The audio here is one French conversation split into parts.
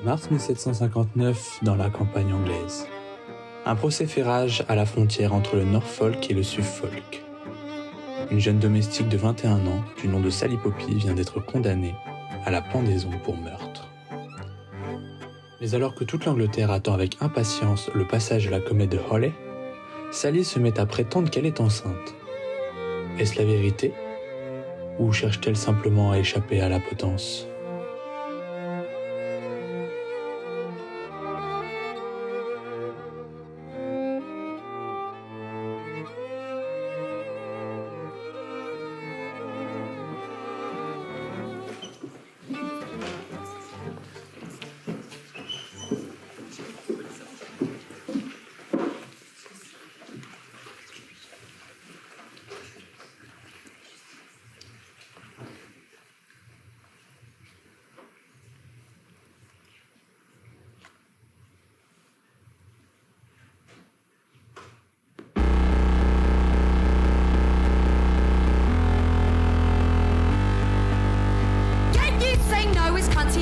Mars 1759, dans la campagne anglaise. Un procès fait rage à la frontière entre le Norfolk et le Suffolk. Une jeune domestique de 21 ans, du nom de Sally Poppy, vient d'être condamnée à la pendaison pour meurtre. Mais alors que toute l'Angleterre attend avec impatience le passage de la comète de Halley, Sally se met à prétendre qu'elle est enceinte. Est-ce la vérité? Ou cherche-t-elle simplement à échapper à la potence?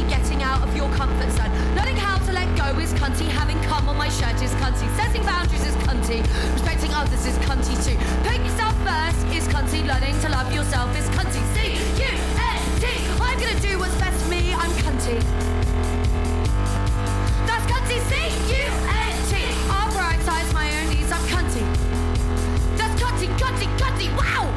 Getting out of your comfort zone. Learning how to let go is cunty. Having cum on my shirt is cunty. Setting boundaries is cunty. Respecting others is cunty too. Putting yourself first is cunty. Learning to love yourself is cunty. C-U-N-T. I'm gonna do what's best for me. I'm cunty. That's cunty. C-U-N-T. I'll prioritize my own needs. I'm cunty. That's cunty, cunty, cunty. Wow!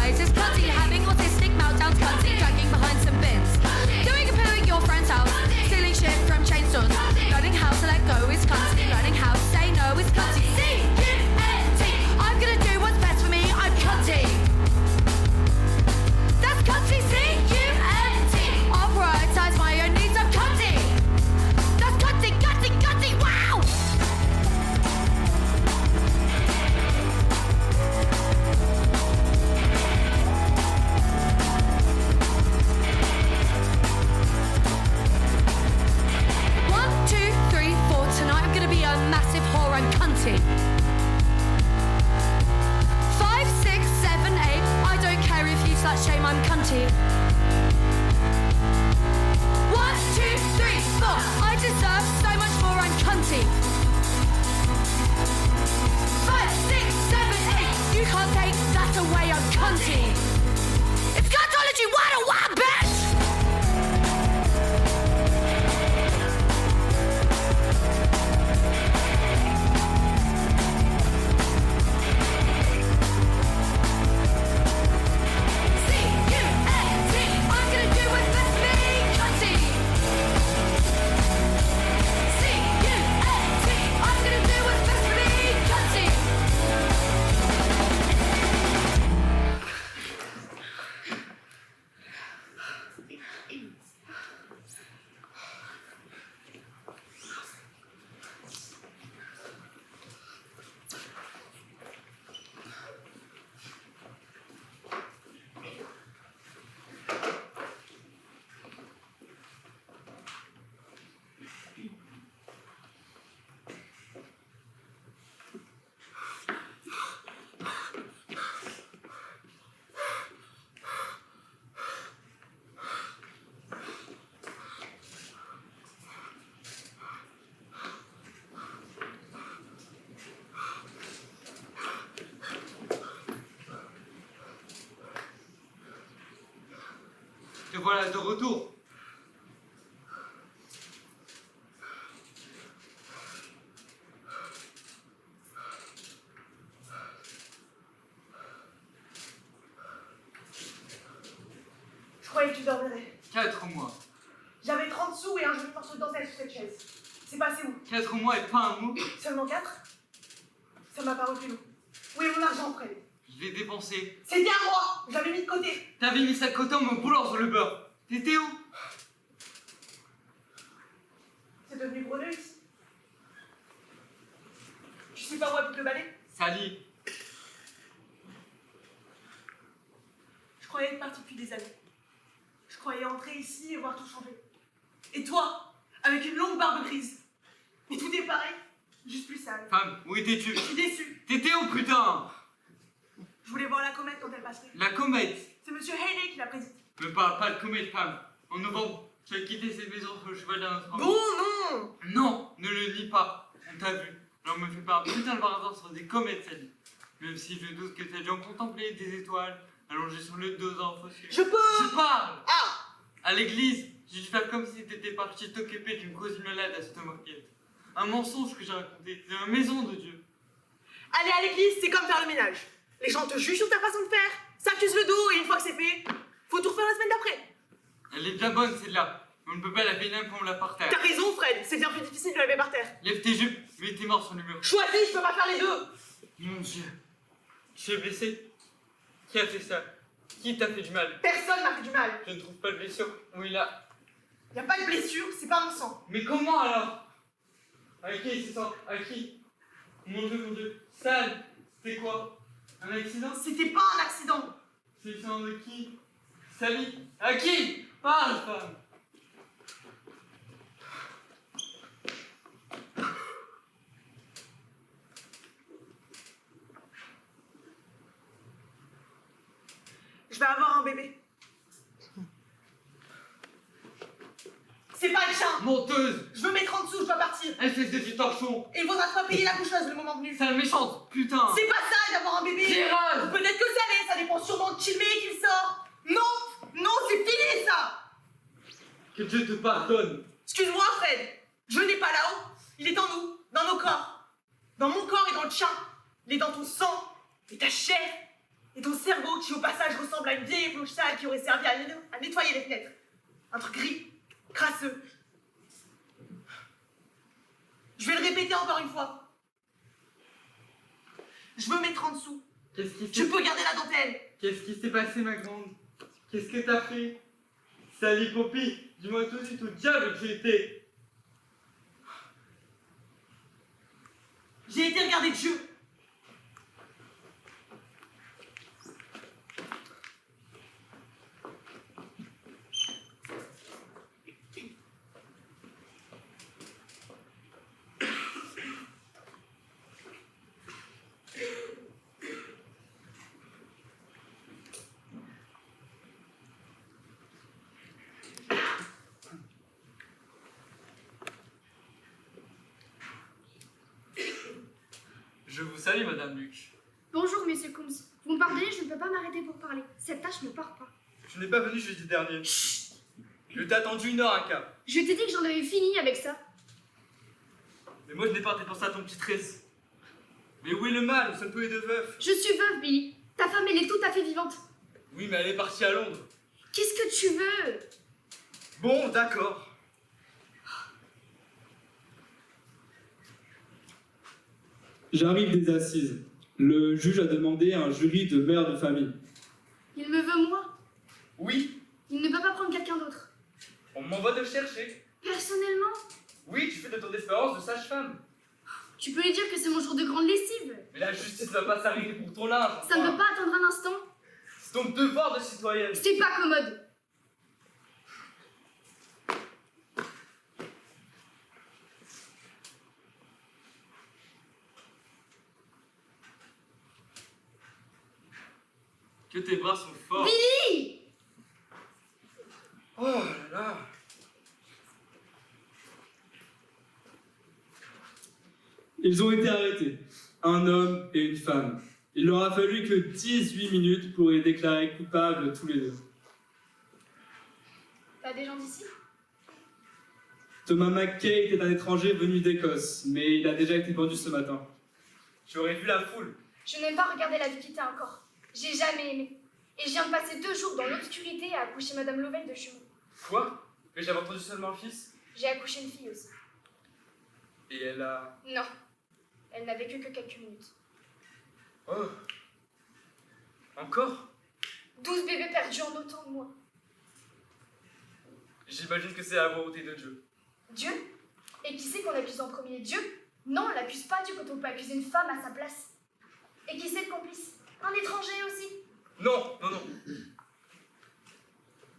Is cunty. Having autistic meltdowns, cunty. Dragging behind some bins. Doing a poo at your friend's house. Stealing shit from chain stores. Learning how to let go is cunty. Learning how to say no is cunty. C-U-N-T. I'm gonna do what's best for me. I'm cunty. That's cunty. C-U-N-T. I'll prioritize my own needs. I'm cunty. That's cunty, cunty, cunty. Wow! Massive whore, I'm cunty. 5, 6, 7, 8. I don't care if you slut shame, I'm cunty. 1, 2, 3, 4. I deserve so much more, I'm cunty. 5, 6, 7, 8. You can't take that away, I'm cunty. It's cuntology 101, bitch! Te voilà de retour. Je croyais que tu dormirais. 4 mois. J'avais 30 sous et un joli morceau de dentelle sur cette chaise. C'est passé où? 4 mois et pas un mot. Seulement 4? Ça m'a paru plus long. Où est mon argent, Fred? Je l'ai dépensé. C'était à moi! Je l'avais mis de côté. T'avais mis ça de côté en me boulant sur le beurre. T'étais où? C'est devenu Bruneus. Tu sais pas où habite le balai? Sally. Je croyais être partie depuis des années. Je croyais entrer ici et voir tout changer. Et toi, avec une longue barbe grise. Mais tout est pareil, juste plus sale. Femme, où étais-tu? Je suis déçue. T'étais où, putain? Je voulais voir la comète quand elle passerait. La comète. C'est Monsieur Haley qui l'a prédit. Me parle pas de comète, femme. En novembre, tu as quitté cette maison sur le cheval d'un autre homme. Bon, non! Non, ne le nie pas. On t'a vu. Alors me fais pas un putain de bardin sur des comètes, Sally. Même si je doute que t'as déjà contemplé des étoiles allongées sur le dos d'un fossile. Je peux! Je parle! Ah! À l'église, j'ai dû faire comme si t'étais parti t'occuper d'une cause malade à cette moquette. Un mensonge que j'ai raconté. C'est la maison de Dieu. Aller à l'église, c'est comme faire le ménage. Les gens te jugent sur ta façon de faire, s'accusent le dos, et une fois que c'est fait, faut tout refaire la semaine d'après. Elle est bien bonne, celle-là. On ne peut pas la pénir comme on la par terre. T'as raison, Fred, c'est bien plus difficile de la laver par terre. Lève tes jupes, mets tes morts sur le mur. Choisis, je peux pas faire les deux. Mon Dieu. Tu es blessé? Qui a fait ça? Qui t'a fait du mal? Personne m'a fait du mal. Je ne trouve pas de blessure. Où il a. Y a pas de blessure, c'est pas mon sang. Mais comment alors? À qui c'est ça? À qui? Mon Dieu. Sale. C'était quoi? Un accident? C'était pas un accident. C'est le sang de qui? Sally? À qui? Parle, femme! Je vais avoir un bébé. C'est pas le chien. Menteuse! Je veux mettre en dessous, je dois partir. Espèce de petit torchon! Et il faudra pas payer la coucheuse le moment venu. Sale méchante! Putain! C'est pas ça d'avoir un bébé. Tirage! Peut-être que ça l'est, ça dépend sûrement de qui le met et qui le sort. Non, c'est fini ça. Que Dieu te pardonne! Excuse-moi, Fred. Je n'ai pas là-haut. Il est en nous, dans nos corps. Dans mon corps et dans le tien. Il est dans ton sang et ta chair. Et ton cerveau qui, au passage, ressemble à une vieille épluche sale qui aurait servi à nettoyer les fenêtres. Un truc gris, crasseux. Je vais le répéter encore une fois. Je veux mettre en dessous. Qu'est-ce qui Tu peux garder la dentelle. Qu'est-ce qui s'est passé, ma grande? Qu'est-ce que t'as fait? Sally Poppy, dis-moi tout de suite au diable que j'ai été. J'ai été regarder Dieu. Je vous salue, Madame Luc. Bonjour, monsieur Coombs. Vous me pardonnez, je ne peux pas m'arrêter pour parler. Cette tâche me part pas. Je n'ai pas venu jeudi dernier. Je t'ai attendu 1 heure à quart. Je t'ai dit que j'en avais fini avec ça. Mais moi je n'ai pas dépensé à ton petit tresse. Mais où est le mal? Nous sommes tous les deux veufs. Je suis veuve, Billy. Ta femme, elle est tout à fait vivante. Oui, mais elle est partie à Londres. Qu'est-ce que tu veux? Bon, d'accord. J'arrive des assises. Le juge a demandé un jury de mères de famille. Il me veut moi. Oui, Il ne peut pas prendre quelqu'un d'autre. on m'envoie te chercher. Personnellement, Oui, tu fais de ton espérance de sage-femme. tu peux lui dire que c'est mon jour de grande lessive. Mais la justice va pas s'arrêter pour ton linge. Ça ne enfin. peut pas attendre un instant. C'est ton devoir de citoyenne. C'est pas commode. Que tes bras sont forts. Billy! Oh là là. Ils ont été arrêtés. Un homme et une femme. Il leur a fallu que 18 minutes pour les déclarer coupables tous les deux. T'as des gens d'ici? Thomas McKay était un étranger venu d'Écosse, mais il a déjà été pendu ce matin. Tu aurais vu la foule. Je n'aime pas regarder la vie qui t'a encore. J'ai jamais aimé. Et je viens de passer 2 jours dans l'obscurité à accoucher Madame Lovell de jumeaux. Quoi? Mais j'avais entendu seulement le fils. J'ai accouché une fille aussi. Et elle a... Non. Elle n'a vécu que quelques minutes. Oh. Encore? 12 bébés perdus en autant de mois. J'imagine que c'est la volonté de Dieu. Dieu? Et qui c'est qu'on accuse en premier? Dieu? Non, on n'accuse pas Dieu quand on peut accuser une femme à sa place. Et qui c'est le complice? Un étranger aussi. Non, non, non.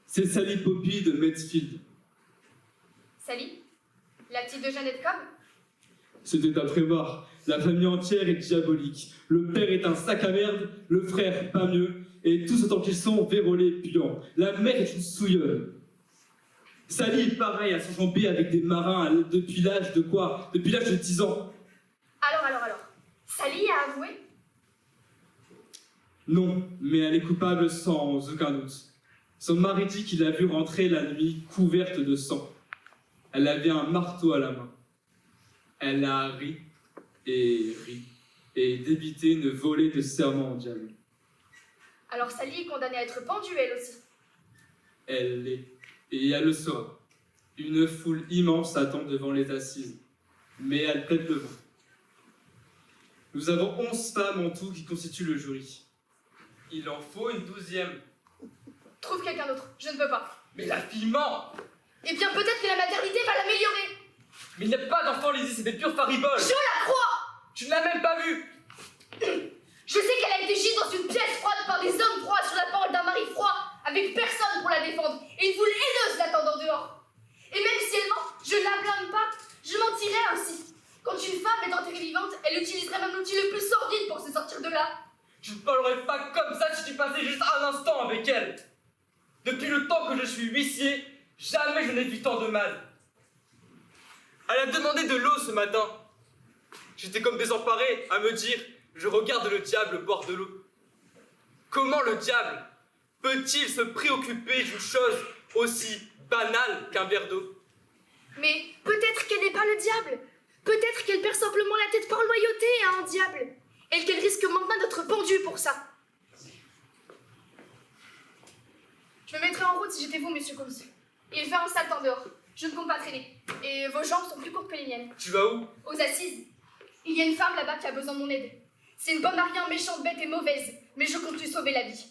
C'est Sally Poppy de Mansfield. Sally? La petite de Jeannette Cobb? C'était à prévoir. La famille entière est diabolique. Le père est un sac à merde, le frère pas mieux, et tous autant qu'ils sont vérolés, puants. La mère est une souilleuse. Sally est pareil, à s'enjamber avec des marins depuis l'âge de quoi? Depuis l'âge de 10 ans. Alors. Sally a avoué? Non, mais elle est coupable sans aucun doute. Son mari dit qu'il l'a vue rentrer la nuit couverte de sang. Elle avait un marteau à la main. Elle a ri et débité une volée de serments au diable. Alors Sally est condamnée à être pendue, elle aussi. Elle l'est, et elle le sera. Une foule immense attend devant les assises, mais elle plaide le vent. Nous avons 11 femmes en tout qui constituent le jury. Il en faut une 12e. Trouve quelqu'un d'autre, je ne peux pas. Mais la fille ment. Eh bien peut-être que la maternité va l'améliorer. Mais il n'y a pas d'enfant, Lizzie, c'est des pures fariboles. Je la crois. Tu ne l'as même pas vue. Je sais qu'elle a été gîte dans une pièce froide par des hommes froids sur la parole d'un mari froid, avec personne pour la défendre, et une foule haineuse l'attendant dehors. Et même si elle ment, je ne la blâme pas, je mentirais aussi. Quand une femme est enterrée vivante, elle utiliserait même l'outil le plus sordide pour se sortir de là. Je ne parlerai pas comme ça si tu passais juste un instant avec elle. Depuis le temps que je suis huissier, jamais je n'ai vu tant de mal. Elle a demandé de l'eau ce matin. J'étais comme désemparé à me dire, je regarde le diable boire de l'eau. Comment le diable peut-il se préoccuper d'une chose aussi banale qu'un verre d'eau? Mais peut-être qu'elle n'est pas le diable. Peut-être qu'elle perd simplement la tête par loyauté à un diable. Et qu'elle risque maintenant d'être pendue pour ça. Je me mettrais en route si j'étais vous, monsieur Combs. Il fait un sale temps dehors. Je ne compte pas traîner. Et vos jambes sont plus courtes que les miennes. Tu vas où? Aux assises. Il y a une femme là-bas qui a besoin de mon aide. C'est une bonne à rien, méchante, bête et mauvaise. Mais je compte lui sauver la vie.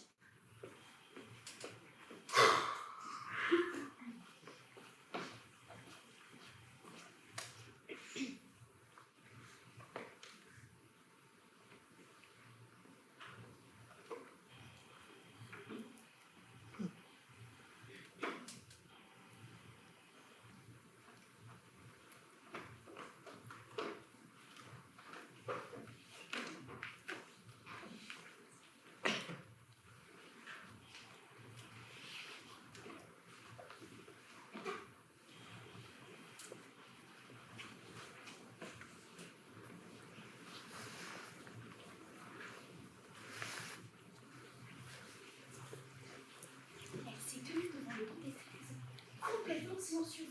Complètement silencieuse.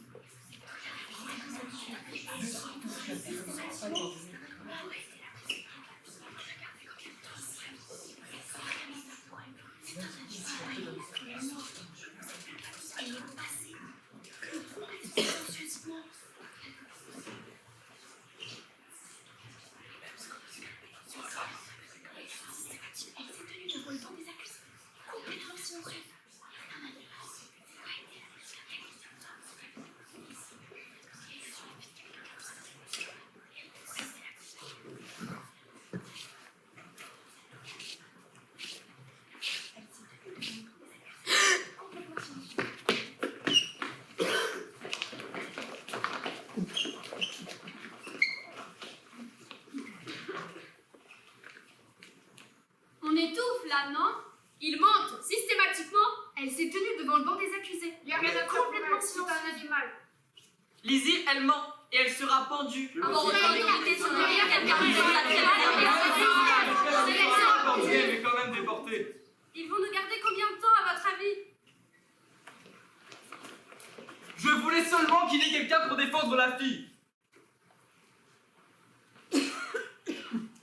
On étouffe là, non? Il monte systématiquement. Elle s'est tenue devant le banc des accusés. Il y a rien à complètement silencieux. C'est un animal. Lizzie, elle ment et elle sera pendue. Ah bon, elle Elle est quand même déportée. Ils vont nous garder combien de temps, à votre avis? Je voulais seulement qu'il y ait quelqu'un pour défendre la fille.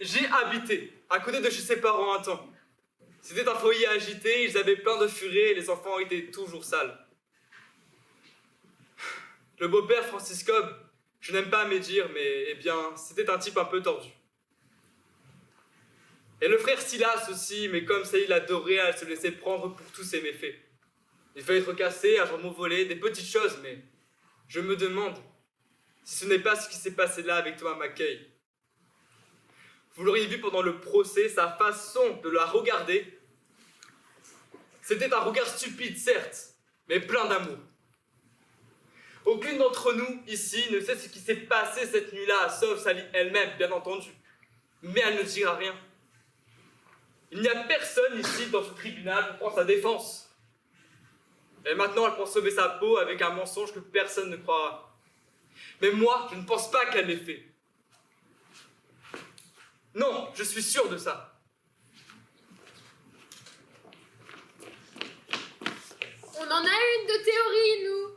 J'ai habité à côté de chez ses parents un temps. C'était un foyer agité, ils avaient plein de furets et les enfants étaient toujours sales. Le beau-père Francis Cobb, je n'aime pas à médire, mais eh bien, c'était un type un peu tordu. Et le frère Silas aussi, mais comme ça il l'adorait, elle se laissait prendre pour tous ses méfaits. Il fallait être cassé, un jambon volé, des petites choses, mais je me demande si ce n'est pas ce qui s'est passé là avec Thomas McKay. Vous l'auriez vu pendant le procès, sa façon de la regarder. C'était un regard stupide, certes, mais plein d'amour. Aucune d'entre nous, ici, ne sait ce qui s'est passé cette nuit-là, sauf Sally elle-même, bien entendu. Mais elle ne dira rien. Il n'y a personne ici dans ce tribunal pour prendre sa défense. Et maintenant, elle pense sauver sa peau avec un mensonge que personne ne croira. Mais moi, je ne pense pas qu'elle l'ait fait. Non, je suis sûr de ça. On en a une de théorie, nous.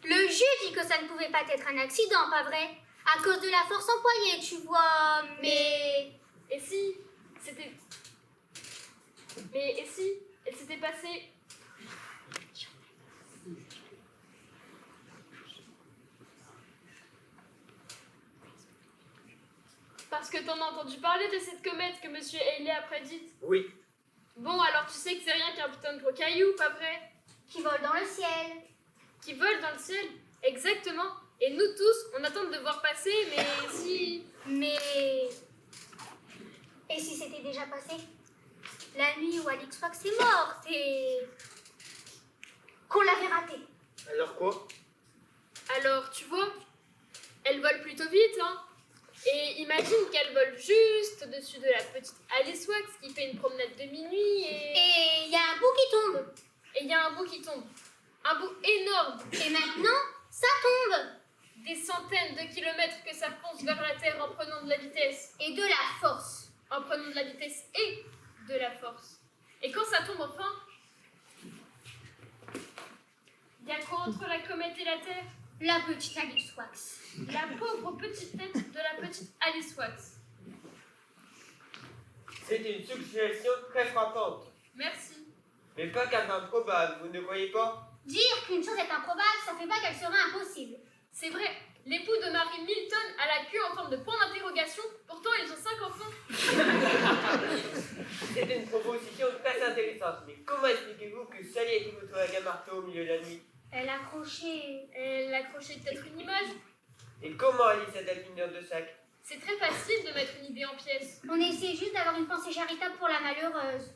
Le juge dit que ça ne pouvait pas être un accident, pas vrai? À cause de la force employée, tu vois, mais... Et si c'était... Mais et si elle s'était passée... Parce que t'en as entendu parler de cette comète que Monsieur Haley a prédite. Oui. Bon, alors tu sais que c'est rien qu'un putain de gros caillou, pas vrai? Qui vole dans le ciel. Qui vole dans le ciel. Exactement. Et nous tous, on attend de le voir passer, mais si... Mais... Et si c'était déjà passé? La nuit où Alix Fox est morte et... qu'on l'avait raté. Alors quoi? Alors, tu vois, elle vole plutôt vite, hein. Et imagine qu'elle vole juste au-dessus de la petite Alice Wax qui fait une promenade de minuit Et il y a un bout qui tombe. Et il y a un bout qui tombe. Un bout énorme. Et maintenant, ça tombe. Des centaines de kilomètres que ça fonce vers la Terre en prenant de la vitesse. Et de la force. En prenant de la vitesse et de la force. Et quand ça tombe enfin, il y a quoi entre la comète et la Terre? La petite Alix Wax. La pauvre petite tête de la petite Alice Wax. C'est une suggestion très frappante, Merci. mais pas qu'elle improbable, vous ne croyez pas? Dire qu'une chose est improbable, ça fait pas qu'elle sera impossible. C'est vrai, l'époux de Marie Milton a la queue en forme de point d'interrogation, pourtant ils ont 5 enfants. C'est une proposition très intéressante, mais comment expliquez-vous que Sally ait votre bague à marteau au milieu de la nuit? Elle accrochait... Elle accrochait peut-être une image. Et comment Alice a-t-elle fini dans 2 sacs? C'est très facile de mettre une idée en pièces. On essaie juste d'avoir une pensée charitable pour la malheureuse.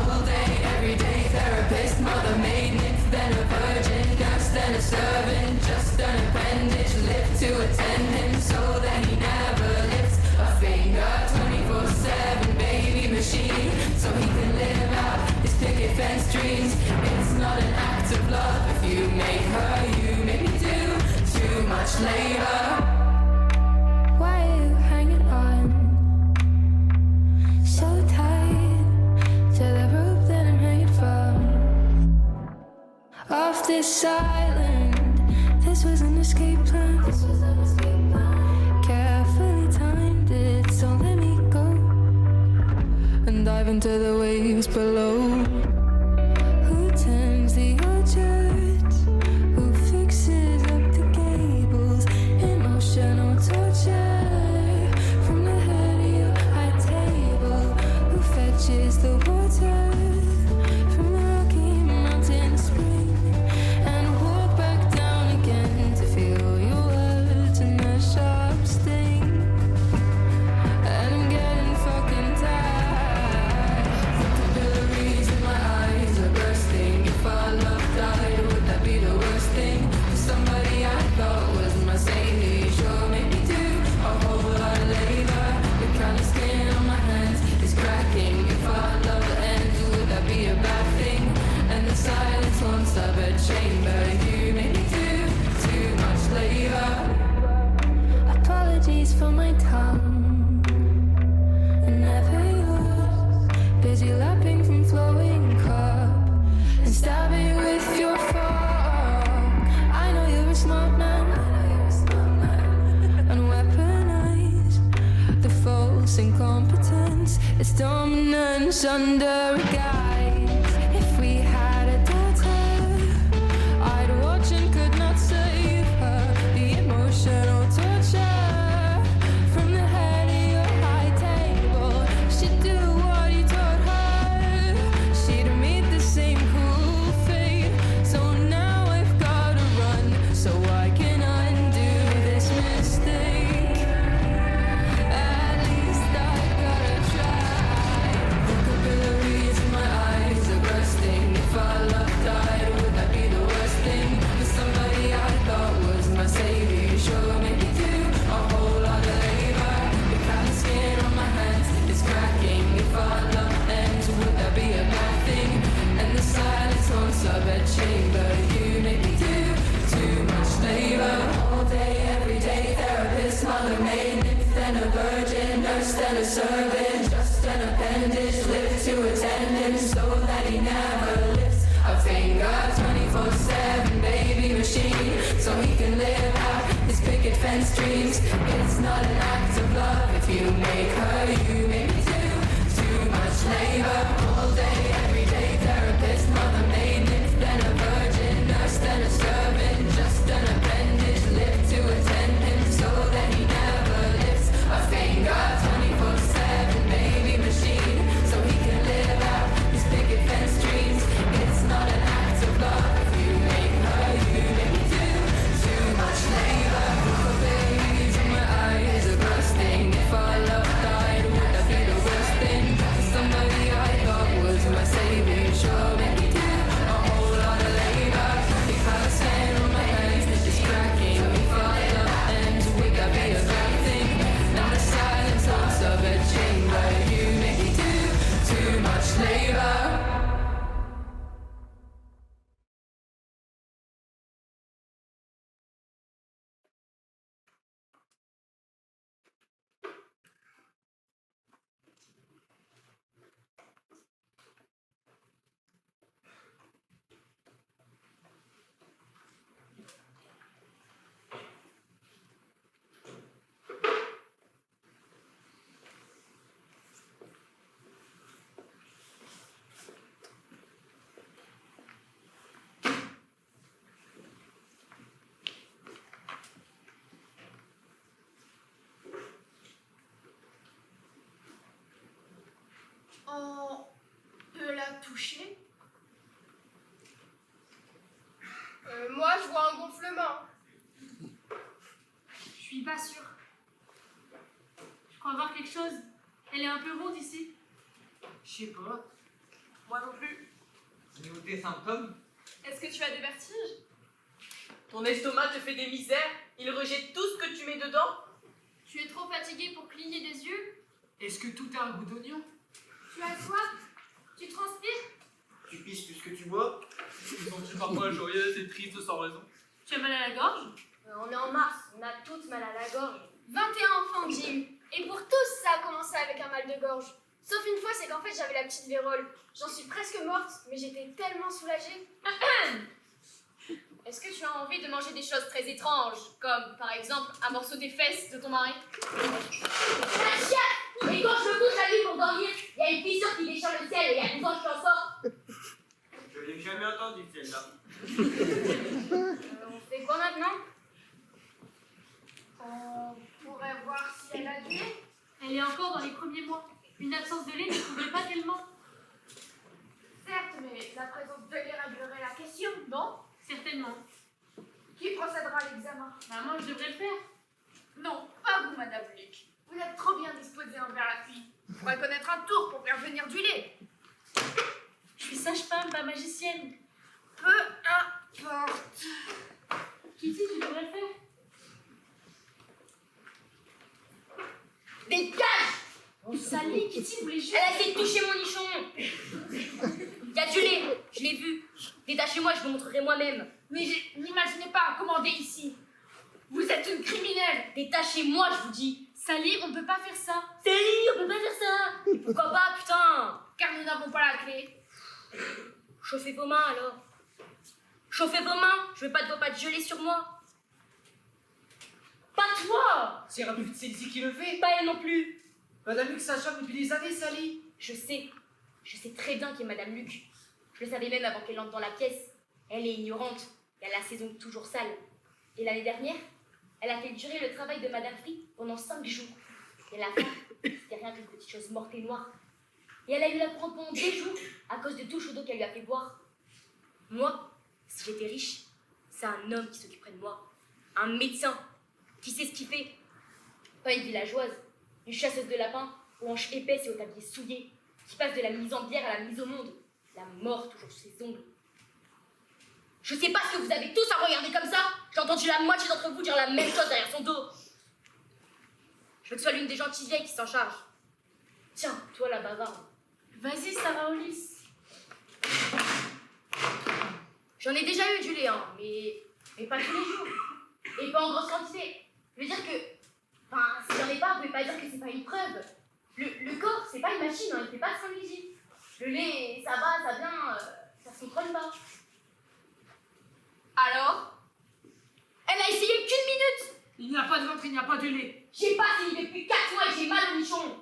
All day, every day, therapist, mother, maid, nymph, then a virgin, nurse, then a servant, just an appendage, live to attend him, so that he never lifts a finger. 24/7 baby machine, so he can live out his picket fence dreams. It's not an act of love if you make her, you make me do too much labor. Why are you hanging on so tight to the rope that I'm hanging from? Off this island, this was an escape plan. Carefully timed it, so let me go and dive into the waves below. Who turns the old church? Who fixes up the gables? Emotional torture from the head of your high table. Who fetches the water from the Rocky Mountain spring and walk back down again to feel your words and the sharp sting? And I'm getting fucking tired. The capillaries in my eyes are bursting. If our love died, would that be the worst thing? Somebody I thought was my savior sure made me do a whole lot of labor. The kind of skin on my hands is cracking. If our love ends, would that be a bad thing? And the silence won't stop a chamber. You made me do too much labor. Apologies for my tongue, and never yours. Busy lapping from flowing cup and stabbing with your fork. I know you're a smart man, and weaponize the false incompetence. It's dominance under a guise. If we had a daughter, I'd watch and could not save her. The emotional torture from the head of your high table. She'd do what you taught her. She'd meet the same cruel fate. So now I've gotta run so I can undo this mistake. At least I gotta try. and a servant, just an appendage, live to attendance, so that he never lifts a finger. 24/7 baby machine, so he can live out his picket fence dreams. It's not an act of love if you make her, you make me too much labor. All day, every day, therapist, mother, maid, nymph, then a virgin, nurse, then a servant, just an appendage, live to attend him, so that he never lifts a finger. 24/7 baby machine, so he can live out his picket fence dreams. It's not an act of love if you make her, you make me too much labor. Oh babies in my eyes are bursting. If our love died, would that be the worst thing? Somebody I thought was my savior, sure make me do a whole lot of labor. If I stand on my hands, it's cracking. If our love ends, would that be a bad thing? Now the silence haunts of a chamber. You make me do too much labor. On peut la toucher? Moi, je vois un gonflement. Je suis pas sûre. Je crois voir quelque chose. Elle est un peu ronde ici. Je sais pas. Moi non plus. Avez-vous des symptômes? Est-ce que tu as des vertiges? Ton estomac te fait des misères? Il rejette tout ce que tu mets dedans? Tu es trop fatiguée pour cligner des yeux? Est-ce que tout a un goût d'oignon? Tu as soif? Tu transpires? Tu pisses plus que tu bois? Ils sont parfois joyeuses et tristes sans raison. Tu as mal à la gorge? On est en mars, on a toutes mal à la gorge. 21 enfants, Jim. Et pour tous, ça a commencé avec un mal de gorge. Sauf une fois, c'est qu'en fait, j'avais la petite vérole. J'en suis presque morte, mais j'étais tellement soulagée. Est-ce que tu as envie de manger des choses très étranges, comme par exemple un morceau des fesses de ton mari? La chiatte! Et quand je me couche la nuit pour dormir, il y a une fissure qui déchire le ciel et il y a 12 ans que je t'en sors. Je l'ai jamais entendu celle-là. On fait quoi maintenant? On pourrait voir si elle a du lait. Elle est encore dans les premiers mois. Une absence de lait ne couvrait pas tellement. Certes, mais la présence de lait réglerait la question, non? Certainement. Qui procédera à l'examen? Bah, moi, je devrais le faire. Non, pas vous, Madame Luc. Vous êtes trop bien disposée envers la fille. On pourrait connaître un tour pour faire venir du lait. Je suis sage-femme, pas magicienne. Peu importe. Kitty, tu devrais le faire. Dégage! Oh, Sally, Kitty voulait juste... Elle a essayé de toucher mon nichon! Il y a du lait, je l'ai vu. Détachez-moi, je vous montrerai moi-même. Mais n'imaginez pas commander ici. Vous êtes une criminelle. Détachez-moi, je vous dis. Sally, on peut pas faire ça. Sally, on peut pas faire ça. Pourquoi pas, putain? Car nous n'avons pas la clé. Chauffez vos mains alors. Chauffez vos mains, je veux pas de vos pattes gelées sur moi. Pas toi! C'est ici qui le fait. Pas elle non plus. Madame Luc sage-femme depuis des années, Sally. Je sais très bien qui est Madame Luc. Je le savais même avant qu'elle entre dans la pièce. Elle est ignorante, et elle a ses ongles toujours sales. Et l'année dernière, elle a fait durer le travail de Madame Free pendant 5 jours. Et à la fin, c'était rien qu'une petite chose morte et noire. Et elle a eu la prendre pendant 2 jours à cause de tout chaud d'eau qu'elle lui a fait boire. Moi, si j'étais riche, c'est un homme qui s'occuperait de moi. Un médecin qui sait ce qu'il fait. Pas une villageoise, une chasseuse de lapins aux hanches épaisses et au tablier souillé, qui passe de la mise en bière à la mise au monde. La mort toujours sous ses ongles. Je sais pas ce que vous avez tous à regarder comme ça. J'ai entendu la moitié d'entre vous dire la même chose derrière son dos. Je veux que ce soit l'une des gentilles vieilles qui s'en charge. Tiens, toi la bavarde. Vas-y, Sarah Hollis. J'en ai déjà eu du lait, hein, mais pas tous les jours. Et pas en grosse quantité. Je veux dire que... Enfin, si j'en ai pas, vous pouvez pas dire que c'est pas une preuve. pareille machine, hein, il fait pas de vigile. Le lait, ça va, ça vient, ça se contrôle pas. Alors? Elle a essayé qu'une minute. Il n'y a pas de ventre, il n'y a pas de lait. J'ai pas fini depuis 4 mois et j'ai mal au nichon.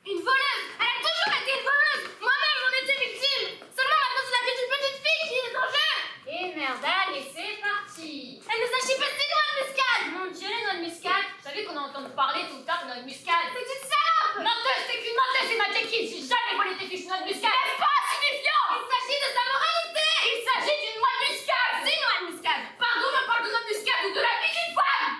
Une voleuse. Elle a toujours été une voleuse. Moi-même, j'en étais victime. Seulement maintenant, c'est la vie d'une petite fille qui est en jeu. Et merde, allez, c'est parti. Elle nous a chippé 6 noix de muscade. Mon Dieu, les noix de muscade. Vous savez qu'on a entendu parler tout le temps de noix de muscade. C'est une salope. Menteuse, c'est qu'une menteuse, c'est ma technique. J'ai jamais volé tes fiches noix de muscade. N'est-ce pas signifiant? Il s'agit de sa moralité. Il s'agit d'une noix de muscade. C'est une noix de muscade. Pardon, me parle de noix de muscade ou de la vie d'une femme.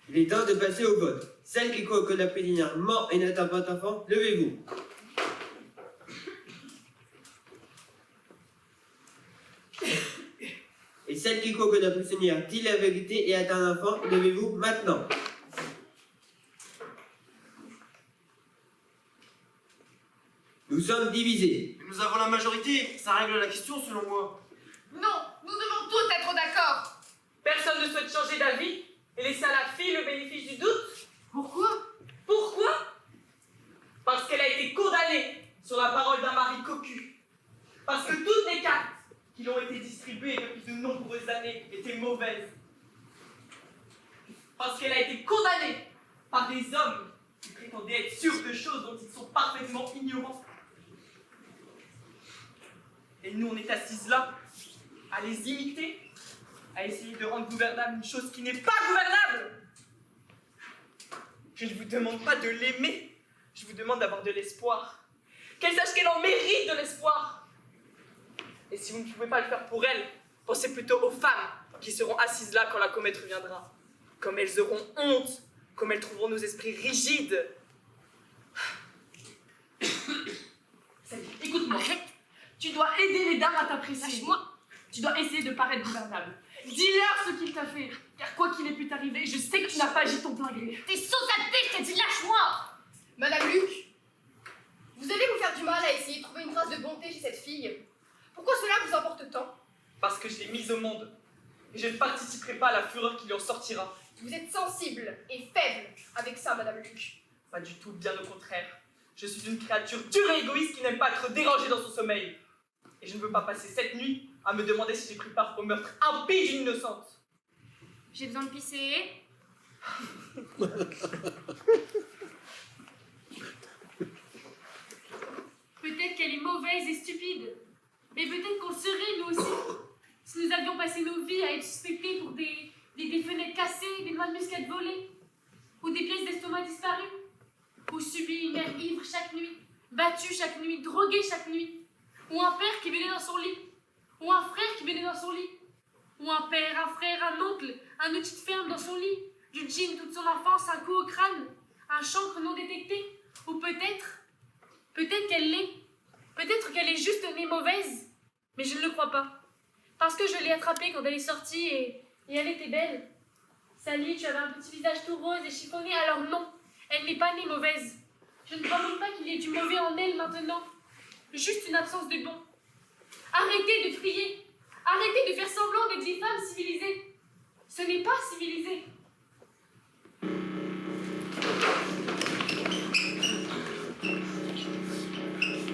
Il est temps de passer au vote. Celle qui croit que la préliminaire ment et n'attend pas d'enfant, levez-vous. Et celle qui croit que la prisonnière dit la vérité et attend un enfant, levez-vous maintenant. Nous sommes divisés. Nous avons la majorité, ça règle la question selon moi. Non, nous devons tous être d'accord. Personne ne souhaite changer d'avis et laisser à la fille le bénéfice du doute. Pourquoi? Pourquoi? Parce qu'elle a été condamnée sur la parole d'un mari cocu. Parce que toutes les cartes qui lui ont été distribuées depuis de nombreuses années étaient mauvaises. Parce qu'elle a été condamnée par des hommes qui prétendaient être sûrs de choses dont ils sont parfaitement ignorants. Et nous, on est assises là, à les imiter, à essayer de rendre gouvernable une chose qui n'est pas gouvernable. Je ne vous demande pas de l'aimer, je vous demande d'avoir de l'espoir. Qu'elle sache qu'elle en mérite de l'espoir. Et si vous ne pouvez pas le faire pour elle, pensez plutôt aux femmes qui seront assises là quand la comète reviendra. Comme elles auront honte, comme elles trouveront nos esprits rigides. Écoute-moi. Tu dois aider les dames à t'apprécier. Moi, tu dois essayer de paraître gouvernable. Dis-leur ce qu'il t'a fait, car quoi qu'il ait pu t'arriver, je sais que tu n'as pas agi ton plein gré. T'es sous-acté, je t'ai dit lâche-moi. Madame Luc, vous allez vous faire du mal à essayer de trouver une trace de bonté chez cette fille. Pourquoi cela vous importe tant? Parce que je l'ai mise au monde. Et je ne participerai pas à la fureur qui lui en sortira. Vous êtes sensible et faible avec ça, Madame Luc. Pas du tout, bien au contraire. Je suis une créature dure et égoïste qui n'aime pas être dérangée dans son sommeil. Et je ne veux pas passer cette nuit à me demander si j'ai pris part au meurtre impie d'une innocente. J'ai besoin de pisser. Peut-être qu'elle est mauvaise et stupide. Mais peut-être qu'on le serait, nous aussi. Si nous avions passé nos vies à être suspectés pour des fenêtres cassées, des noix de muscade volées, ou des pièces d'estomac disparues, ou subi une mère ivre chaque nuit, battue chaque nuit, droguée chaque nuit, ou un père qui venait dans son lit, ou un frère qui venait dans son lit, ou un père, un frère, un oncle, un outil de ferme dans son lit, du jean toute son enfance, un coup au crâne, un chancre non détecté, ou peut-être qu'elle l'est, peut-être qu'elle est juste née mauvaise, mais je ne le crois pas, parce que je l'ai attrapée quand elle est sortie et elle était belle. Sally, tu avais un petit visage tout rose et chiffonné, alors non, elle n'est pas née mauvaise. Je ne crois même pas qu'il y ait du mauvais en elle maintenant, juste une absence de bon. Arrêtez de prier, arrêtez de faire semblant d'être des femmes civilisées. Ce n'est pas civilisé.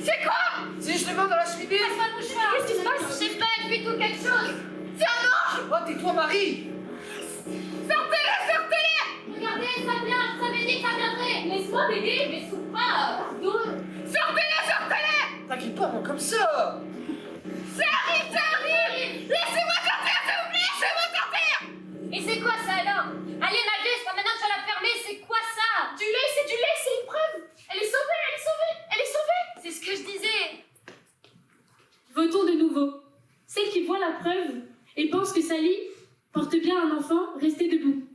C'est quoi? C'est justement dans la cheminée. Qu'est-ce qui se passe? Je sais pas, elle fait tout quelque chose. C'est un ange. Oh, tais-toi, Marie. Sortez-les, sortez-les. Regardez, ça vient, je t'avais dit que ça viendrait. Laisse-moi m'aider, mais souffle pas. D'où? pas comme ça. C'est horrible, c'est horrible! Laissez-moi sortir, s'il vous plaît, laissez-moi sortir! Et c'est quoi ça alors? Allez, nager, c'est pas maintenant que tu vas la fermer, c'est quoi ça? Du lait, c'est une preuve! Elle est sauvée, elle est sauvée, elle est sauvée! C'est ce que je disais! Votons de nouveau. Celle qui voit la preuve et pense que Sally porte bien un enfant, restez debout.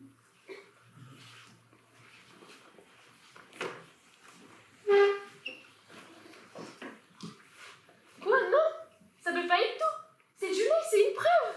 Quoi, non? Ça peut pas être tout! C'est du lait, c'est une preuve!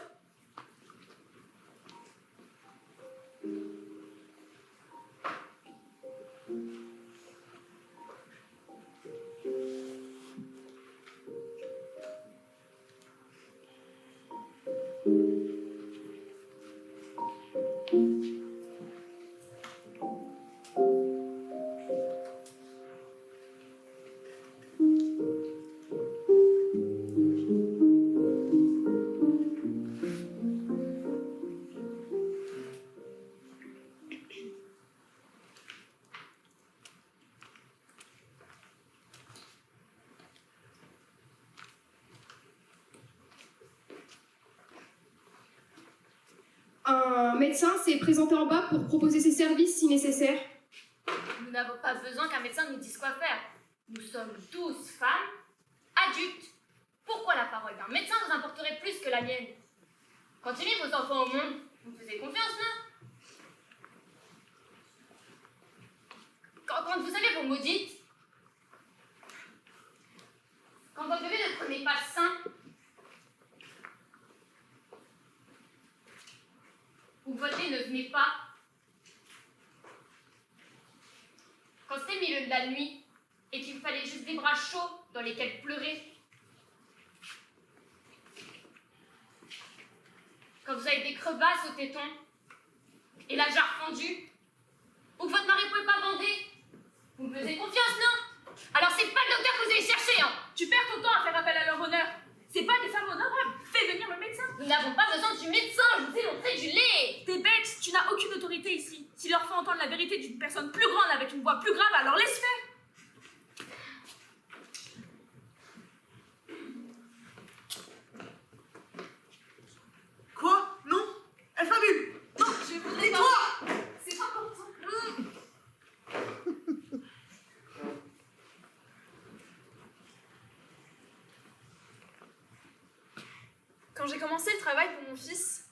Un médecin s'est présenté en bas pour proposer ses services si nécessaire. Nous n'avons pas besoin qu'un médecin nous dise quoi faire. Nous sommes 12 femmes, adultes. Pourquoi la parole d'un médecin vous importerait plus que la mienne? Quand il mit vos enfants au monde, vous me faisiez confiance, non? Quand vous avez vos maudites, quand votre bébé ne prenait pas sein, ou votre lait ne venait pas, quand c'était le milieu de la nuit et qu'il fallait juste des bras chauds dans lesquels pleurer, quand vous avez des crevasses au téton et la jarre fendue, ou que votre mari ne pouvait pas bander, vous me faisiez confiance, non? Alors c'est pas le docteur que vous allez chercher, hein. Tu perds ton temps à faire appel à leur honneur. C'est pas des femmes honorables. Fais venir le médecin. Nous n'avons pas besoin du médecin, je vous ai montré du lait. T'es bête, tu n'as aucune autorité ici. Si leur font entendre la vérité d'une personne plus grande avec une voix plus grave, alors laisse faire. Quoi? Non? Elle fabule! Non, je voudrais Et pas. toi? C'est important. Quand j'ai commencé le travail pour mon fils,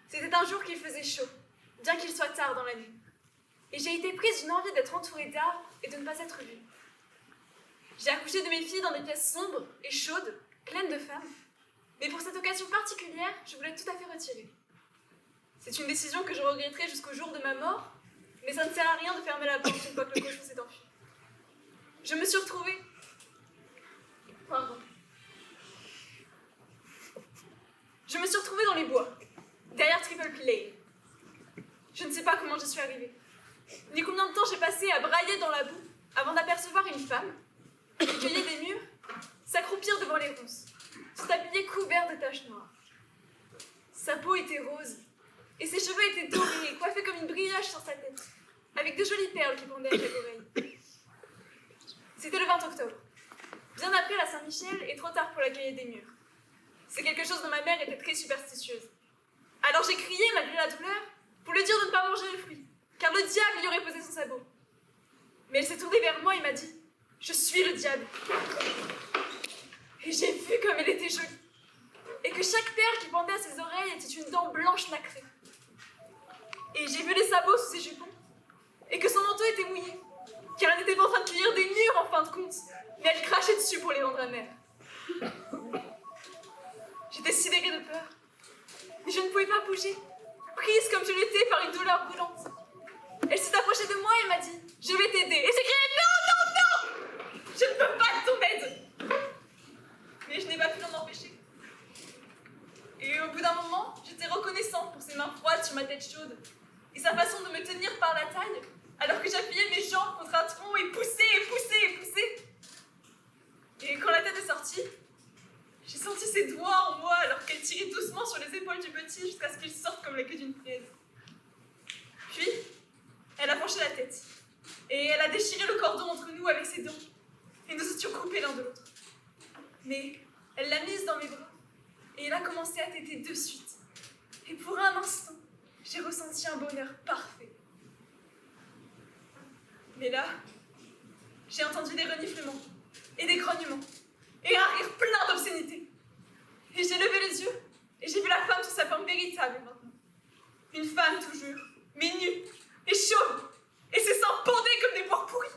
c'était un jour qu'il faisait chaud, bien qu'il soit tard dans la nuit. Et j'ai été prise d'une envie d'être entourée d'arbres et de ne pas être vue. J'ai accouché de mes filles dans des pièces sombres et chaudes, pleines de femmes. Mais pour cette occasion particulière, je voulais tout à fait retirer. C'est une décision que je regretterai jusqu'au jour de ma mort, mais ça ne sert à rien de fermer la porte une fois que le cochon s'est enfui. Je me suis retrouvée... Pardon. Je me suis retrouvée dans les bois, derrière Triple P Lane. Je ne sais pas comment j'y suis arrivée, ni combien de temps j'ai passé à brailler dans la boue avant d'apercevoir une femme, qui cueillait des mûres, s'accroupir devant les ronces, tout habillée couvert de taches noires. Sa peau était rose, et ses cheveux étaient dorés et coiffés comme une brioche sur sa tête, avec de jolies perles qui pendaient à chaque oreille. C'était le 20 octobre, bien après la Saint-Michel et trop tard pour la cueillette des mûres. C'est quelque chose dont ma mère était très superstitieuse. Alors j'ai crié, malgré la douleur, pour lui dire de ne pas manger le fruit, car le diable y aurait posé son sabot. Mais elle s'est tournée vers moi et m'a dit « Je suis le diable !» Et j'ai vu comme elle était jolie, et que chaque perle qui pendait à ses oreilles était une dent blanche nacrée. Et j'ai vu les sabots sous ses jupons, et que son manteau était mouillé, car elle n'était pas en train de cueillir des mûres en fin de compte, mais elle crachait dessus pour les rendre amères. J'étais sidérée de peur, et je ne pouvais pas bouger, prise comme je l'étais par une douleur brûlante. Elle s'est approchée de moi et m'a dit « Je vais t'aider !» Et j'ai crié « Non, non, non! Je ne peux pas ton aide !» Mais je n'ai pas pu l'en empêcher. Et au bout d'un moment, j'étais reconnaissante pour ses mains froides sur ma tête chaude, et sa façon de me tenir par la taille, alors que j'appuyais mes jambes contre un tronc et poussais, et poussais, et poussais. Et quand la tête est sortie, j'ai senti ses doigts en moi alors qu'elle tirait doucement sur les épaules du petit jusqu'à ce qu'il sorte comme la queue d'une fraise. Puis, elle a penché la tête et elle a déchiré le cordon entre nous avec ses dents et nous étions coupés l'un de l'autre. Mais elle l'a mise dans mes bras et il a commencé à téter de suite. Et pour un instant, j'ai ressenti un bonheur parfait. Mais là, j'ai entendu des reniflements et des grognements et un rire plein d'obscénité. Et j'ai levé les yeux et j'ai vu la femme sous sa forme véritable maintenant. Une femme toujours, mais nue et chauve. Et ses seins pendaient comme des poires pourries.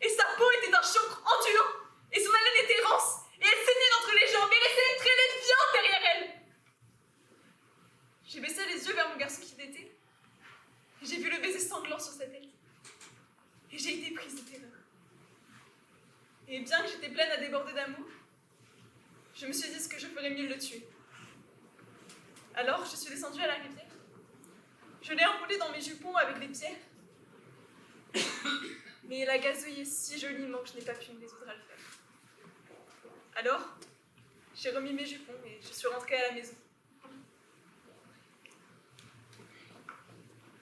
Et sa peau était d'un chancre ondulant. Et son haleine était rance. Et elle saignait d'entre les jambes et laissait des traînées de viande derrière elle. J'ai baissé les yeux vers mon garçon qui l'était. Et j'ai vu le baiser sanglant sur sa tête. Et j'ai été prise de terreur. Et bien que j'étais pleine à déborder d'amour, je me suis dit ce que je ferais mieux de le tuer. Alors, je suis descendue à la rivière. Je l'ai enroulé dans mes jupons avec des pierres. Mais elle a gazouillé si joliment que je n'ai pas pu me résoudre à le faire. Alors, j'ai remis mes jupons et je suis rentrée à la maison.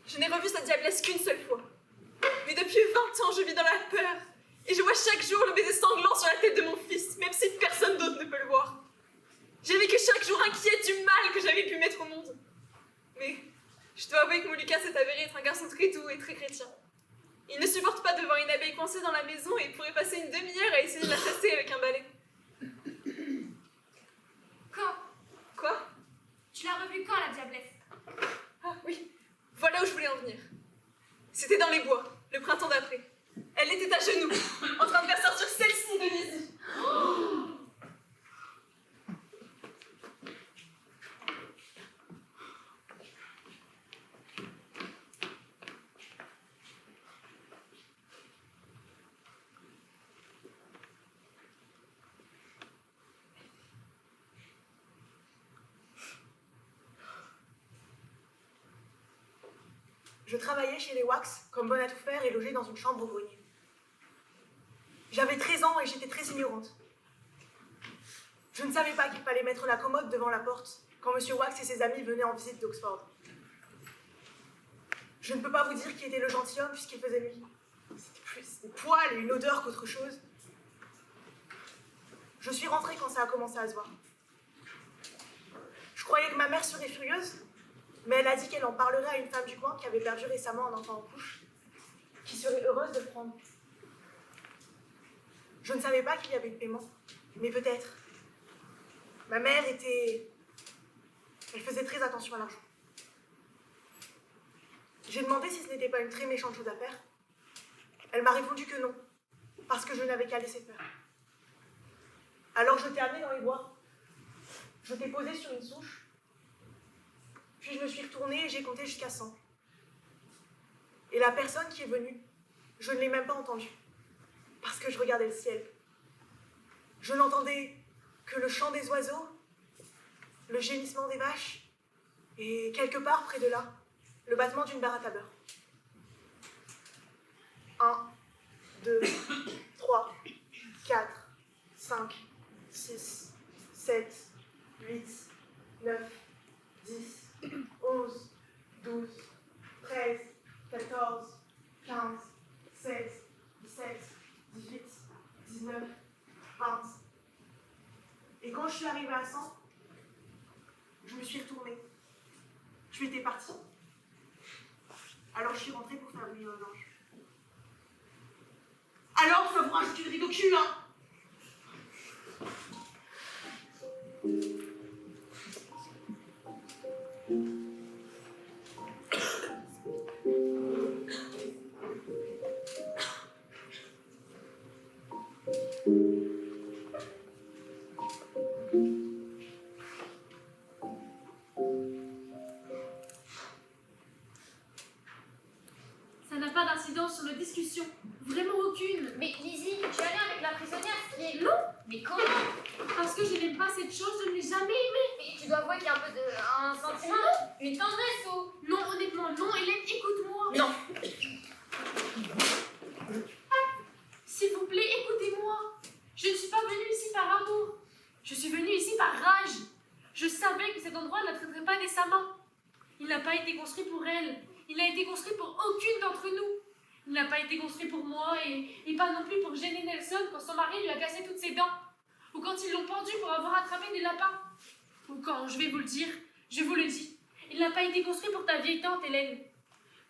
Je n'ai revu sa diablesse qu'une seule fois. Mais depuis 20 ans, je vis dans la peur. Et je vois chaque jour le baiser sanglant sur la tête de mon fils, même si personne d'autre ne peut le voir. J'ai vécu chaque jour inquiète du mal que j'avais pu mettre au monde. Mais je dois avouer que mon Lucas s'est avéré être un garçon très doux et très chrétien. Il ne supporte pas de voir une abeille coincée dans la maison et pourrait passer une demi-heure à essayer de la chasser avec un balai. Quand? Quoi? Tu l'as revue quand, la diablesse? Ah oui, voilà où je voulais en venir. C'était dans les bois, le printemps d'après. Elle était à genoux, en train de faire sortir celle-ci de Lizzie. Je travaillais chez les Wax comme bonne à tout faire et logée dans une chambre au grenier. J'avais 13 ans et j'étais très ignorante. Je ne savais pas qu'il fallait mettre la commode devant la porte quand M. Wax et ses amis venaient en visite d'Oxford. Je ne peux pas vous dire qui était le gentilhomme puisqu'il faisait nuit. C'était plus des poils et une odeur qu'autre chose. Je suis rentrée quand ça a commencé à se voir. Je croyais que ma mère serait furieuse, mais elle a dit qu'elle en parlerait à une femme du coin qui avait perdu récemment un enfant en couche, qui serait heureuse de le prendre. Je ne savais pas qu'il y avait eu paiement, mais peut-être. Ma mère était... Elle faisait très attention à l'argent. J'ai demandé si ce n'était pas une très méchante chose à faire. Elle m'a répondu que non, parce que je n'avais qu'à laisser faire. Alors je t'ai amené dans les bois. Je t'ai posé sur une souche. Puis je me suis retournée et j'ai compté jusqu'à 100. Et la personne qui est venue, je ne l'ai même pas entendue. Parce que je regardais le ciel. Je n'entendais que le chant des oiseaux, le gémissement des vaches, et quelque part près de là, le battement d'une barre à tabac. 1, 2, 3, 4, 5, 6, 7, 8, 9, 10, 11, 12, 13, 14, 15, 16, 17, 18, 19, 20. Et quand je suis arrivée à 100, je me suis retournée. Je étais partie. Alors je suis rentrée pour faire bouillir le linge. Alors, ça vous rajoute une ride au cul, hein? Ça n'a pas d'incidence sur nos discussions. Vraiment aucune. Mais Lizzie, tu as rien avec la prisonnière, ce qui est... Non. Mais comment? Parce que je n'aime pas cette chose, je ne l'ai jamais aimée. Et tu dois avouer qu'il y a un peu de... un sentiment, une tendresse au... Non, honnêtement, non, Hélène, écoute-moi. Non. S'il vous plaît, écoutez-moi. Je ne suis pas venue ici par amour. Je suis venue ici par rage. Je savais que cet endroit ne la traiterait pas décemment. Il n'a pas été construit pour elle. Il n'a été construit pour aucune d'entre nous. Il n'a pas été construit pour moi et pas non plus pour gêner Nelson quand son mari lui a cassé toutes ses dents. Ou quand ils l'ont pendu pour avoir attrapé des lapins. Ou quand, je vais vous le dire, je vous le dis, il n'a pas été construit pour ta vieille tante Hélène.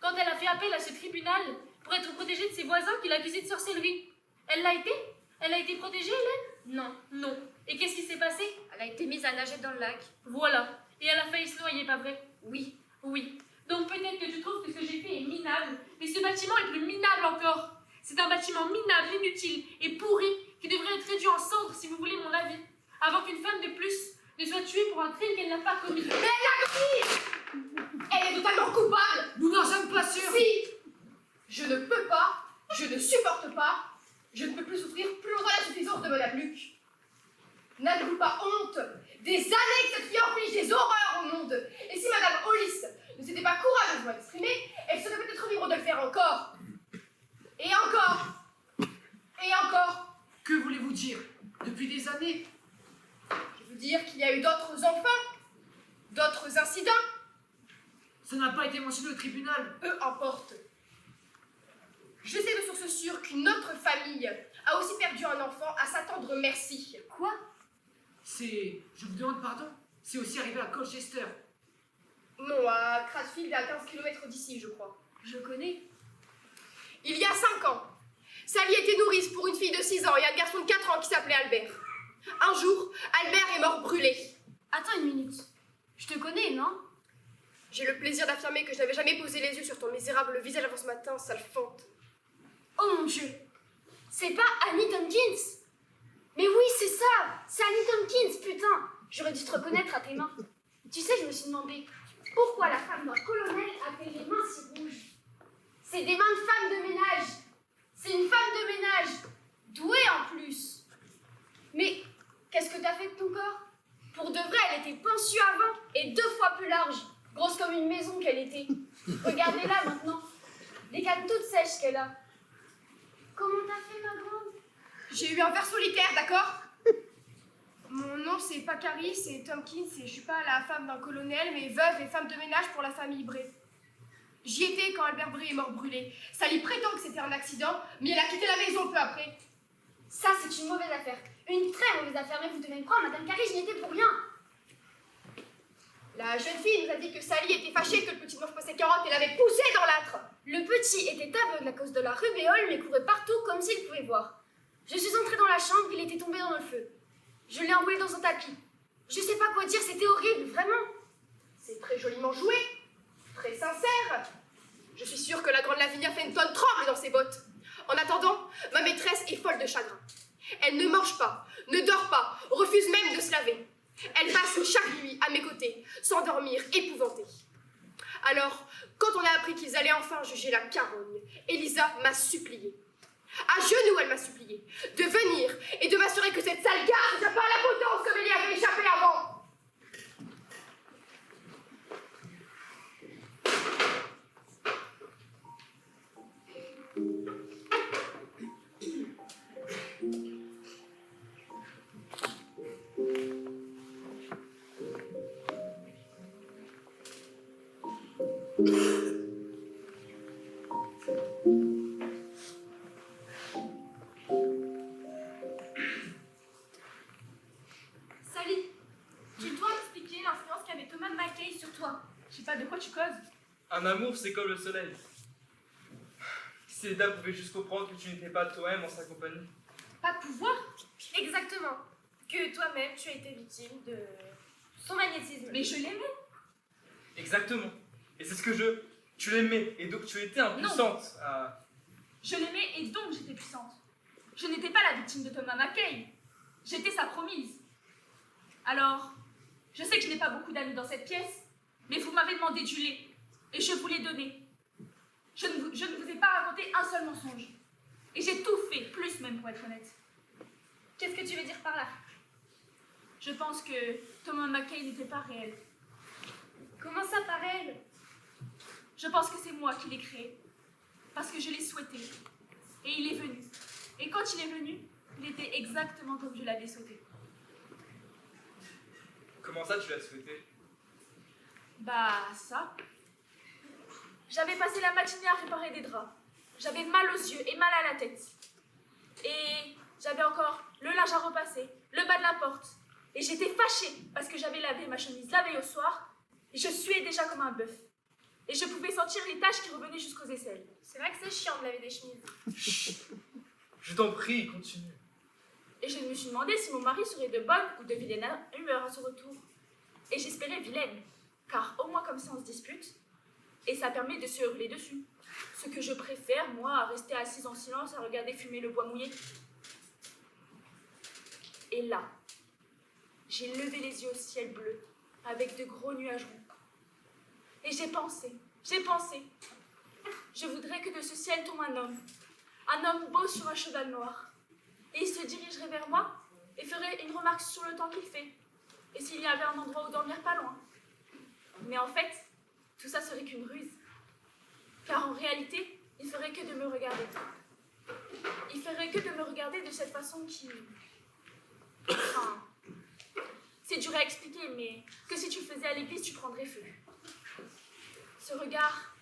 Quand elle a fait appel à ce tribunal pour être protégée de ses voisins qui l'accusaient de sorcellerie. Elle l'a été? Elle a été protégée, Hélène? Non. Non. Et qu'est-ce qui s'est passé? Elle a été mise à nager dans le lac. Voilà. Et elle a failli se noyer, pas vrai? Oui. Oui. Donc peut-être que tu trouves que ce que j'ai fait est minable, mais ce bâtiment est plus minable encore. C'est un bâtiment minable, inutile et pourri qui devrait être réduit en cendres, si vous voulez mon avis, avant qu'une femme de plus ne soit tuée pour un crime qu'elle n'a pas commis. Mais elle l'a commis! Elle est totalement coupable! Nous n'en sommes pas sûrs. Si! Je ne peux pas, je ne supporte pas, je ne peux plus souffrir plus longtemps la suffisance de Madame Luc. N'avez-vous pas honte des années que cette fille inflige des horreurs au monde? Et si Madame Hollis ne s'était pas courageusement exprimée, elle serait peut-être libre de le faire encore. Et encore. Et encore. Que voulez-vous dire? Depuis des années. Je veux dire qu'il y a eu d'autres enfants, d'autres incidents. Ça n'a pas été mentionné au tribunal. Peu importe. Je sais de source sûre qu'une autre famille a aussi perdu un enfant à s'attendre merci. Quoi? C'est... Je vous demande pardon. C'est aussi arrivé à Colchester. Non, à Cratfield, à 15 km d'ici, je crois. Je connais. Il y a 5 ans, Sally était nourrice pour une fille de 6 ans et un garçon de 4 ans qui s'appelait Albert. Un jour, Albert est mort brûlé. Attends une minute. Je te connais, non? J'ai le plaisir d'affirmer que je n'avais jamais posé les yeux sur ton misérable visage avant ce matin, sale fente. Oh mon Dieu! C'est pas Annie Tompkins? Mais oui, c'est ça! C'est Annie Tompkins, putain! J'aurais dû te reconnaître à tes mains. Tu sais, je me suis demandé pourquoi la femme d'un colonel avait les mains si rouges. C'est des mains de femme de ménage. C'est une femme de ménage. Douée en plus. Mais qu'est-ce que t'as fait de ton corps? Pour de vrai, elle était pensue avant et 2 fois plus large. Grosse comme une maison qu'elle était. Regardez-la maintenant. Les cannes toutes sèches qu'elle a. Comment t'as fait, ma grande? J'ai eu un verre solitaire, d'accord? Mon nom, c'est pas Carrie, c'est Tompkins et je suis pas la femme d'un colonel, mais veuve et femme de ménage pour la famille Bray. J'y étais quand Albert Bray est mort brûlé. Sally prétend que c'était un accident, mais elle a quitté la maison peu après. Ça, c'est une mauvaise affaire. Une très mauvaise affaire, mais vous devez me croire, Madame Carrie, je n'y étais pour rien. La jeune fille nous a dit que Sally était fâchée que le petit mange pas ses carottes et l'avait poussé dans l'âtre. Le petit était aveugle à cause de la rubéole, mais courait partout comme s'il pouvait voir. Je suis entrée dans la chambre, il était tombé dans le feu. Je l'ai enroulé dans un tapis. Je sais pas quoi dire, c'était horrible, vraiment. C'est très joliment joué, très sincère. Je suis sûre que la grande Lavinia Fenton tremble dans ses bottes. En attendant, ma maîtresse est folle de chagrin. Elle ne mange pas, ne dort pas, refuse même de se laver. Elle passe chaque nuit à mes côtés, sans dormir, épouvantée. Alors, quand on a appris qu'ils allaient enfin juger la carogne, Elisa m'a supplié. À genoux, elle m'a supplié de venir et de m'assurer que cette sale garde n'a pas la potence comme elle y avait échappé avant. Sally, tu dois m'expliquer l'influence qu'avait Thomas Mackay sur toi. Je sais pas de quoi tu causes. Un amour, c'est comme le soleil. Si les dames pouvaient juste comprendre que tu n'étais pas toi-même en sa compagnie. Pas de pouvoir? Exactement. Que toi-même, tu as été victime de son magnétisme. Mais je l'aimais. Exactement. Et c'est ce que je... Tu l'aimais, et donc tu étais impuissante à... Je l'aimais et donc j'étais puissante. Je n'étais pas la victime de Thomas Mackay. J'étais sa promise. Alors, je sais que je n'ai pas beaucoup d'amis dans cette pièce, mais vous m'avez demandé du lait, et je vous l'ai donné. Je ne vous ai pas raconté un seul mensonge. Et j'ai tout fait, plus même pour être honnête. Qu'est-ce que tu veux dire par là? Je pense que Thomas Mackay n'était pas réel. Comment ça, pas réel? Je pense que c'est moi qui l'ai créé. Parce que je l'ai souhaité. Et il est venu. Et quand il est venu, il était exactement comme je l'avais souhaité. Comment ça, tu l'as souhaité? Bah, ça. J'avais passé la matinée à réparer des draps. J'avais mal aux yeux et mal à la tête. Et j'avais encore le linge linge à repasser, le bas de la porte. Et j'étais fâchée parce que j'avais lavé ma chemise la veille au soir et je suais déjà comme un bœuf. Et je pouvais sentir les taches qui revenaient jusqu'aux aisselles. C'est vrai que c'est chiant de laver des chemises. Je t'en prie, continue. Et je me suis demandé si mon mari serait de bonne ou de vilaine humeur à son retour. Et j'espérais vilaine, car au moins comme ça on se dispute, et ça permet de se hurler dessus. Ce que je préfère, moi, à rester assise en silence à regarder fumer le bois mouillé. Et là, j'ai levé les yeux au ciel bleu, avec de gros nuages roux. Et j'ai pensé, je voudrais que de ce ciel tombe un homme beau sur un cheval noir. Et il se dirigerait vers moi et ferait une remarque sur le temps qu'il fait, et s'il y avait un endroit où dormir pas loin. Mais en fait, tout ça serait qu'une ruse. Car en réalité, il ferait que de me regarder. Il ferait que de me regarder de cette façon qui... Enfin, c'est dur à expliquer, mais que si tu le faisais à l'église, tu prendrais feu. Ce regard,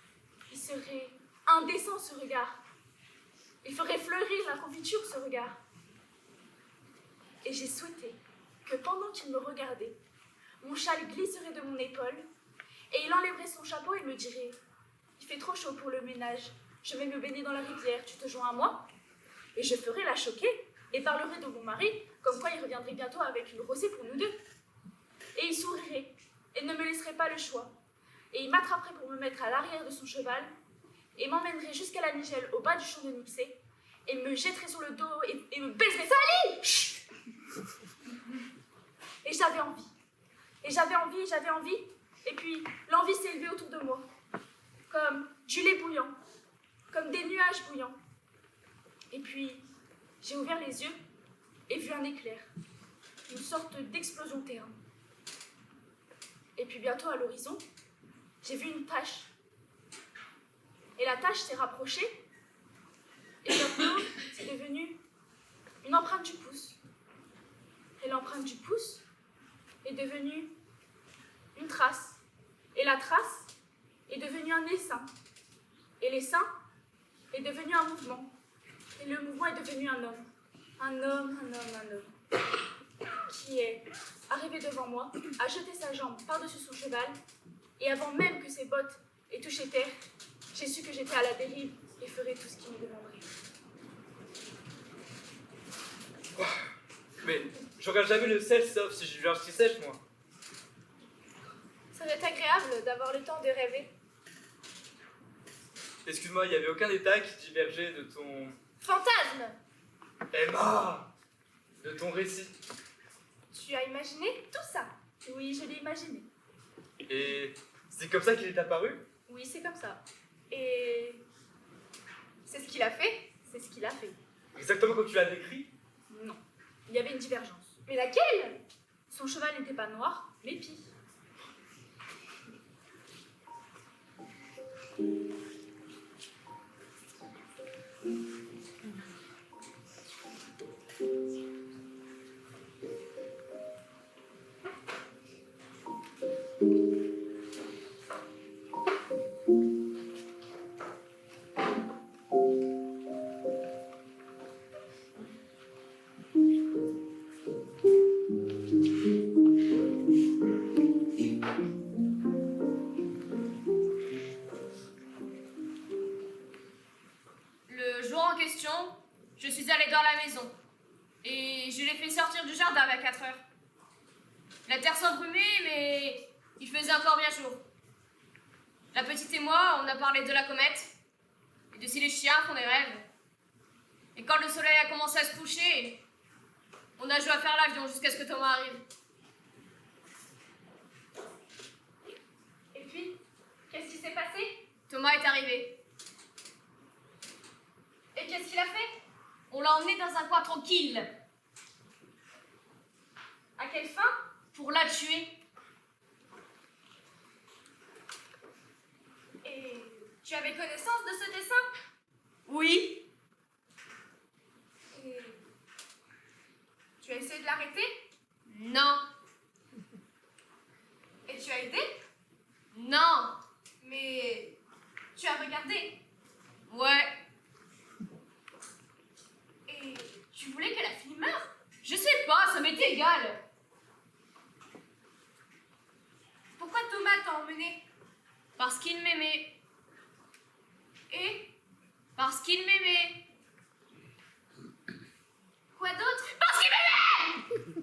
il serait indécent, ce regard. Il ferait fleurir la confiture, ce regard. Et j'ai souhaité que pendant qu'il me regardait, mon châle glisserait de mon épaule et il enlèverait son chapeau et me dirait « Il fait trop chaud pour le ménage, je vais me baigner dans la rivière, tu te joins à moi ?» Et je ferais la choquer et parlerais de mon mari, comme quoi il reviendrait bientôt avec une rosée pour nous deux. Et il sourirait et ne me laisserait pas le choix. Et il m'attraperait pour me mettre à l'arrière de son cheval et m'emmènerait jusqu'à la Nigelle au bas du champ de Nixé et me jetterait sur le dos et me baiserait. Sally! Chut! Et j'avais envie. Et j'avais envie. Et puis l'envie s'est élevée autour de moi. Comme du lait bouillant. Comme des nuages bouillants. Et puis j'ai ouvert les yeux et vu un éclair. Une sorte d'explosion terne. Et puis bientôt à l'horizon, j'ai vu une tache. Et la tache s'est rapprochée. Et bientôt, c'est devenu une empreinte du pouce. Et l'empreinte du pouce est devenue une trace. Et la trace est devenue un essaim. Et l'essaim est devenu un mouvement. Et le mouvement est devenu un homme. Un homme. Qui est arrivé devant moi, a jeté sa jambe par-dessus son cheval, et avant même que ses bottes aient touché terre, j'ai su que j'étais à la dérive et ferais tout ce qu'il me demanderait. Mais je regarde jamais le sel sauf si j'ai vu un ski sèche, moi. Ça doit être agréable d'avoir le temps de rêver. Excuse-moi, il n'y avait aucun détail qui divergeait de ton... Fantasme! Emma! De ton récit. Tu as imaginé tout ça? Oui, je l'ai imaginé. Et c'est comme ça qu'il est apparu? Oui, c'est comme ça. Et c'est ce qu'il a fait? C'est ce qu'il a fait. Exactement comme tu l'as décrit? Non. Il y avait une divergence. Mais laquelle? Son cheval n'était pas noir, mais pie. Le jour en question, je suis allée dans la maison et je l'ai fait sortir du jardin à 4 heures. La terre s'embrumait, mais il faisait encore bien jour. La petite et moi, on a parlé de la comète et de si les chiens font des rêves. Et quand le soleil a commencé à se coucher, on a joué à faire l'avion jusqu'à ce que Thomas arrive. Et puis, qu'est-ce qui s'est passé? Thomas est arrivé. Et qu'est-ce qu'il a fait? On l'a emmené dans un coin tranquille. À quelle fin? Pour la tuer. Et tu avais connaissance de ce dessin? Oui. Et tu as essayé de l'arrêter? Non. Et tu as aidé? Non. Mais tu as regardé? Ouais. Et tu voulais que la fille meure? Je m'est égal. Pourquoi Thomas t'a emmené? Parce qu'il m'aimait. Et parce qu'il m'aimait. Quoi d'autre? Parce qu'il m'aimait!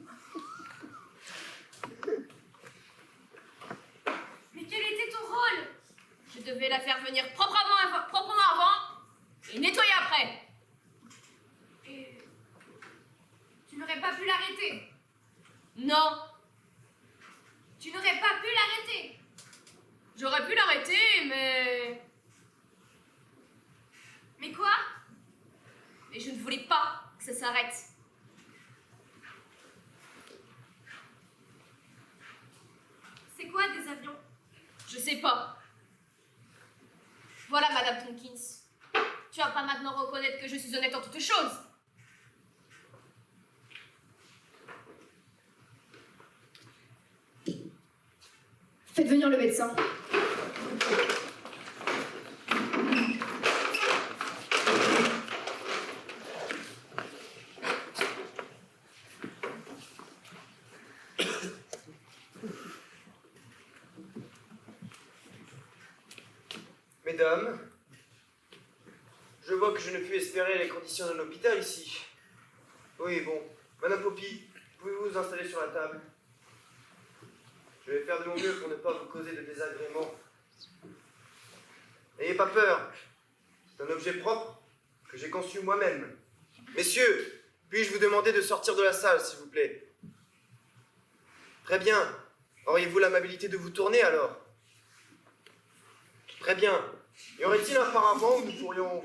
Mais quel était ton rôle? Je devais la faire venir proprement avant et nettoyer après. Et tu n'aurais pas pu l'arrêter? Non. Tu n'aurais pas pu l'arrêter? J'aurais pu l'arrêter, mais... Mais quoi? Mais je ne voulais pas que ça s'arrête. C'est quoi des avions? Je sais pas. Voilà, Madame Tompkins. Tu vas pas maintenant reconnaître que je suis honnête en toutes choses. Faites venir le médecin. Mesdames, je vois que je ne puis espérer les conditions d'un hôpital ici. Oui, bon. Madame Poppy, pouvez-vous vous installer sur la table? Je vais faire de mon mieux pour ne pas vous causer de désagréments. N'ayez pas peur. C'est un objet propre que j'ai conçu moi-même. Messieurs, puis-je vous demander de sortir de la salle, s'il vous plaît? Très bien. Auriez-vous l'amabilité de vous tourner, alors? Très bien. Y aurait-il un paravent où nous pourrions...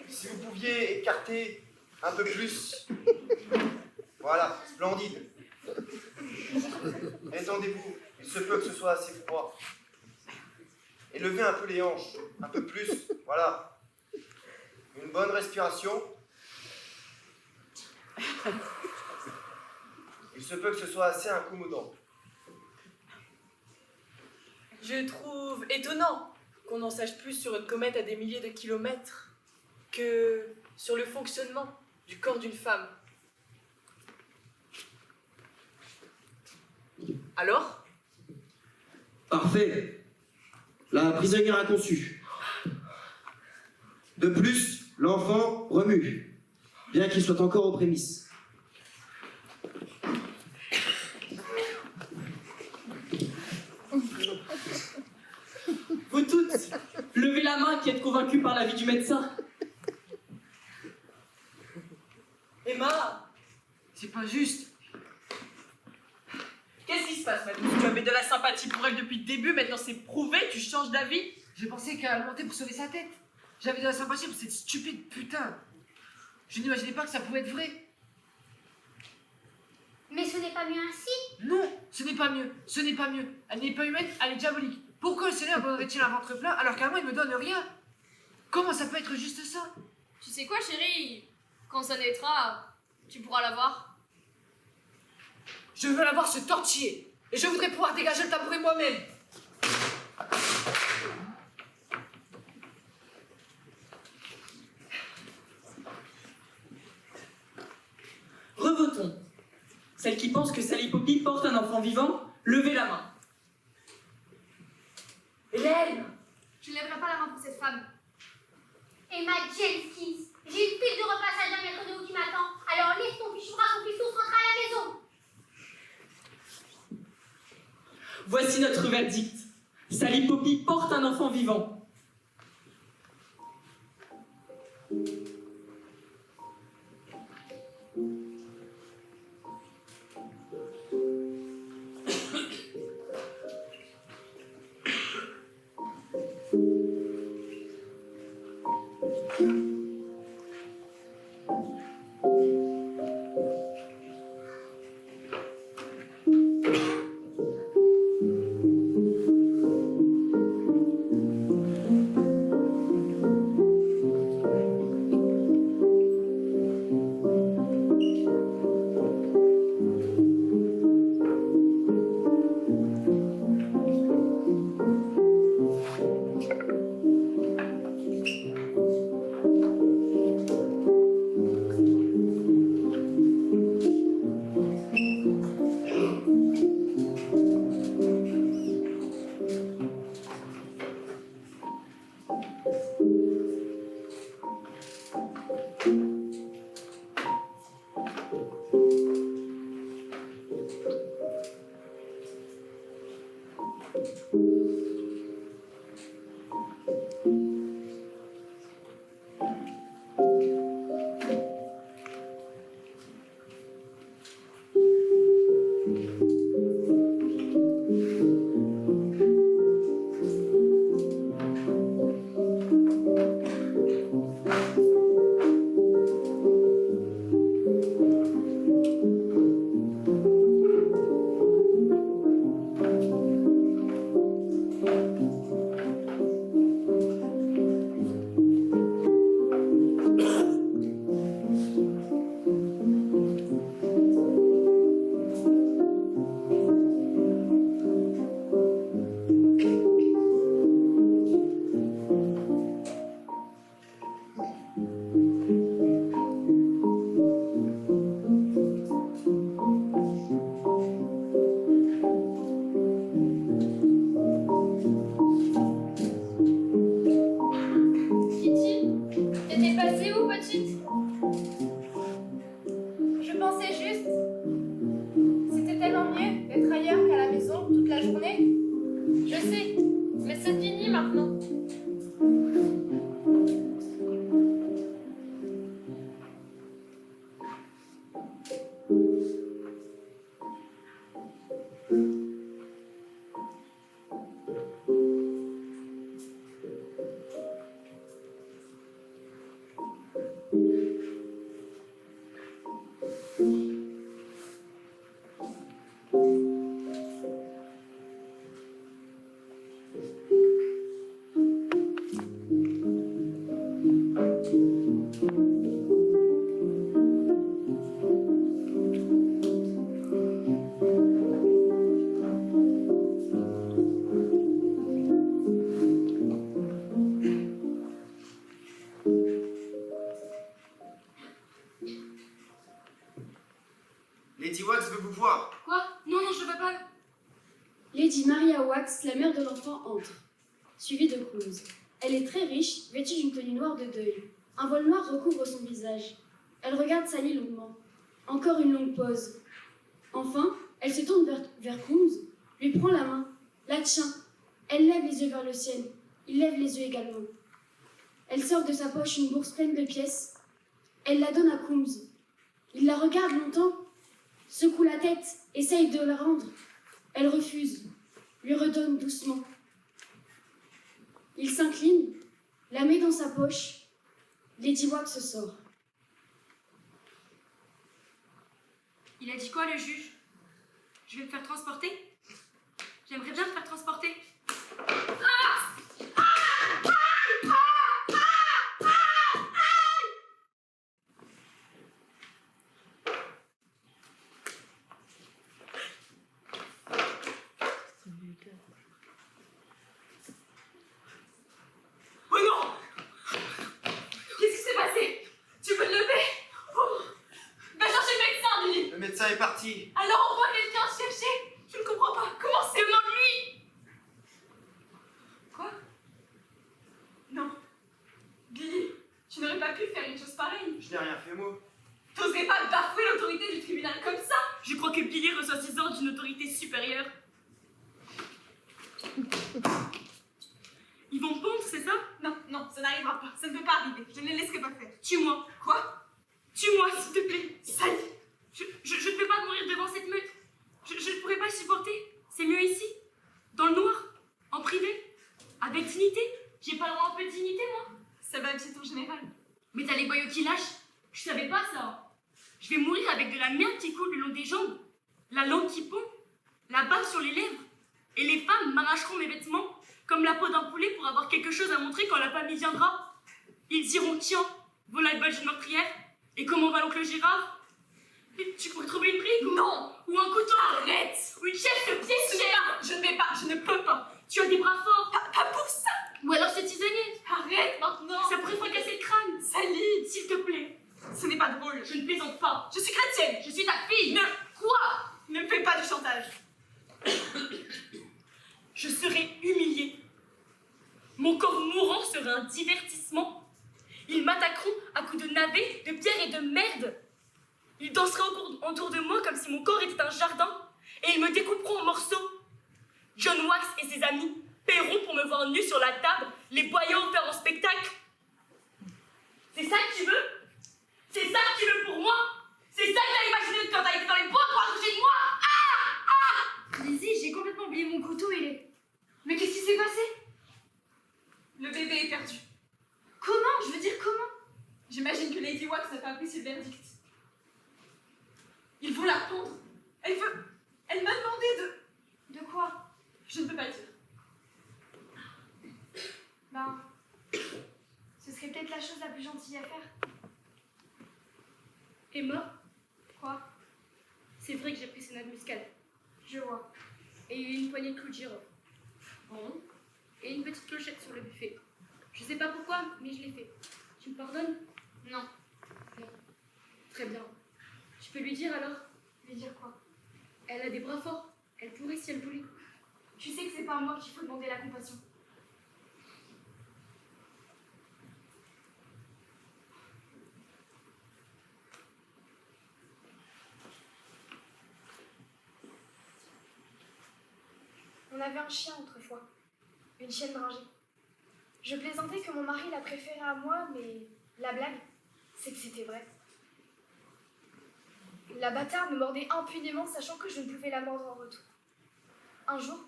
Si vous pouviez écarter un peu plus. Voilà, splendide. Étendez-vous, il se peut que ce soit assez froid. Et levez un peu les hanches, un peu plus, voilà. Une bonne respiration. Il se peut que ce soit assez incommodant. Je trouve étonnant qu'on en sache plus sur une comète à des milliers de kilomètres que sur le fonctionnement du corps d'une femme. Alors? Parfait. La prisonnière a conçu. De plus, l'enfant remue, bien qu'il soit encore aux prémices. Vous toutes, levez la main qui êtes convaincue par l'avis du médecin. Emma, C'est pas juste. qu'est-ce qui se passe maintenant? Tu avais de la sympathie pour elle depuis le début, maintenant c'est prouvé, tu changes d'avis? J'ai pensé qu'elle mentait pour sauver sa tête. J'avais de la sympathie pour cette stupide putain. Je n'imaginais pas que ça pouvait être vrai. Mais ce n'est pas mieux ainsi. Non, ce n'est pas mieux. Ce n'est pas mieux. Elle n'est pas humaine, elle est diabolique. Pourquoi le Seigneur donnerait-il un ventre plein alors qu'à moi il me donne rien? Comment ça peut être juste ça? Tu sais quoi, chérie? Quand ça naîtra, tu pourras l'avoir. Je veux la voir se tortiller. Et je voudrais pouvoir dégager le tabouret moi-même. Revotons. Celle qui pense que Sally Poppy porte un enfant vivant, levez la main. Hélène! Je ne lèverai pas la main pour cette femme. Emma Jenkins, j'ai une pile de repassage à mettre qui m'attend. Alors laisse ton fichoura, ton fils rentre à la maison. Voici notre verdict. Sally Poppy porte un enfant vivant. Lady Wax veut vous voir. Quoi? Non, non, je veux pas. Lady Maria Wax, la mère de l'enfant, entre, suivie de Coombs. Elle est très riche, vêtue d'une tenue noire de deuil. Un voile noir recouvre son visage. Elle regarde Sally longuement. Encore une longue pause. Enfin, elle se tourne vers Coombs, lui prend la main, la tient. Elle lève les yeux vers le ciel. Il lève les yeux également. Elle sort de sa poche une bourse pleine de pièces. Elle la donne à Coombs. Il la regarde longtemps, secoue la tête, essaye de la rendre. Elle refuse, lui redonne doucement. Il s'incline, la met dans sa poche. Lady Wax sort. Il a dit quoi, le juge? Je vais me faire transporter? J'aimerais bien me faire transporter. Oh non! Qu'est-ce qui s'est passé? Tu peux te lever? Oh. Va chercher le médecin, Billy! Le médecin est parti. Alors envoie quelqu'un chercher! Je ne comprends pas. Comment c'est? Demande-lui! Quoi? Non. Billy, tu n'aurais pas pu faire une chose pareille. Je n'ai rien fait, moi. T'oserais pas bafouer l'autorité du tribunal comme ça? Je crois que Billy reçoit ses ordres d'une autorité supérieure. Ils vont me pondre, c'est ça? Non, non, ça n'arrivera pas. Ça ne peut pas arriver. Je ne les laisserai pas faire. Tue-moi. Quoi? Tue-moi, s'il te plaît. Sally! Je ne peux pas mourir devant cette meute. Je ne pourrais pas supporter. C'est mieux ici, dans le noir, en privé, avec dignité. J'ai pas le droit à un peu de dignité, moi? Ça va, c'est ton général. Mais t'as les boyaux qui lâchent. Je savais pas ça. Je vais mourir avec de la merde qui coule le long des jambes, la langue qui pond, la bave sur les lèvres. Et les femmes m'arracheront mes vêtements comme la peau d'un poulet pour avoir quelque chose à montrer quand la famille viendra. Ils diront, tiens, voilà le badge de meurtrière. Et comment va l'oncle Gérard? Tu pourrais trouver une brique? Non! Ou un couteau? Arrête! Ou une chaise de pied de chèvre? Je ne vais pas, je ne peux pas. Tu as des bras forts. Pas pour ça! Ou alors c'est tisonnier. Arrête maintenant! Ça pourrait fracasser le crâne. Sally! S'il te plaît. Ce n'est pas drôle. Je ne plaisante pas. Je suis chrétienne. Je suis ta fille. Ne... Quoi? Ne me fais pas du chantage. Je serai humiliée. Mon corps mourant sera un divertissement. Ils m'attaqueront à coups de navets, de pierres et de merde. Ils danseront autour de moi comme si mon corps était un jardin et ils me découperont en morceaux. John Wax et ses amis paieront pour me voir nue sur la table, les boyaux faire en spectacle. C'est ça que tu veux? C'est ça que tu veux pour moi? C'est ça que t'as imaginé quand t'as été dans les bois pour accoucher de moi? Lizzie, j'ai complètement oublié mon couteau, il est... Mais qu'est-ce qui s'est passé? Le bébé est perdu. Comment? Je veux dire comment? J'imagine que Lady Wax n'a pas apprécié le verdict. Ils vont la pondre. Elle m'a demandé de... De quoi? Je ne peux pas le dire. Ben... Ce serait peut-être la chose la plus gentille à faire. Emma, Quoi? c'est vrai que j'ai pris ses noix de muscade. Je vois. Et une poignée de clous de girofle. Bon. Et une petite clochette sur le buffet. Je sais pas pourquoi, mais je l'ai fait. Tu me pardonnes? Non. Non. Très bien. Tu peux lui dire alors? Lui dire quoi? Elle a des bras forts. Elle pourrait si elle voulait. Tu sais que c'est pas à moi qu'il faut demander la compassion. On avait un chien autrefois, une chienne dragée. Je plaisantais que mon mari la préférait à moi, mais la blague, c'est que c'était vrai. La bâtarde me mordait impunément, sachant que je ne pouvais la mordre en retour. Un jour,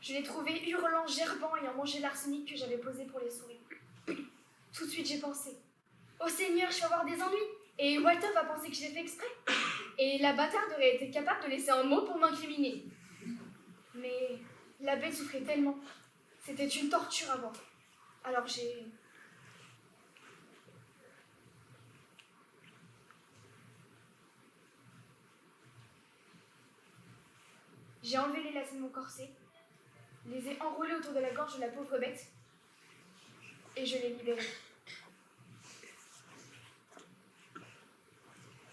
je l'ai trouvée hurlant, gerbant, ayant mangé l'arsenic que j'avais posé pour les souris. Tout de suite, j'ai pensé, « Oh Seigneur, je vais avoir des ennuis !» Et Walter va penser que je l'ai fait exprès. Et la bâtarde aurait été capable de laisser un mot pour m'incriminer. Mais la bête souffrait tellement. C'était une torture à voir. Alors j'ai enlevé les lacets de mon corset, les ai enroulés autour de la gorge de la pauvre bête, et je l'ai libérée.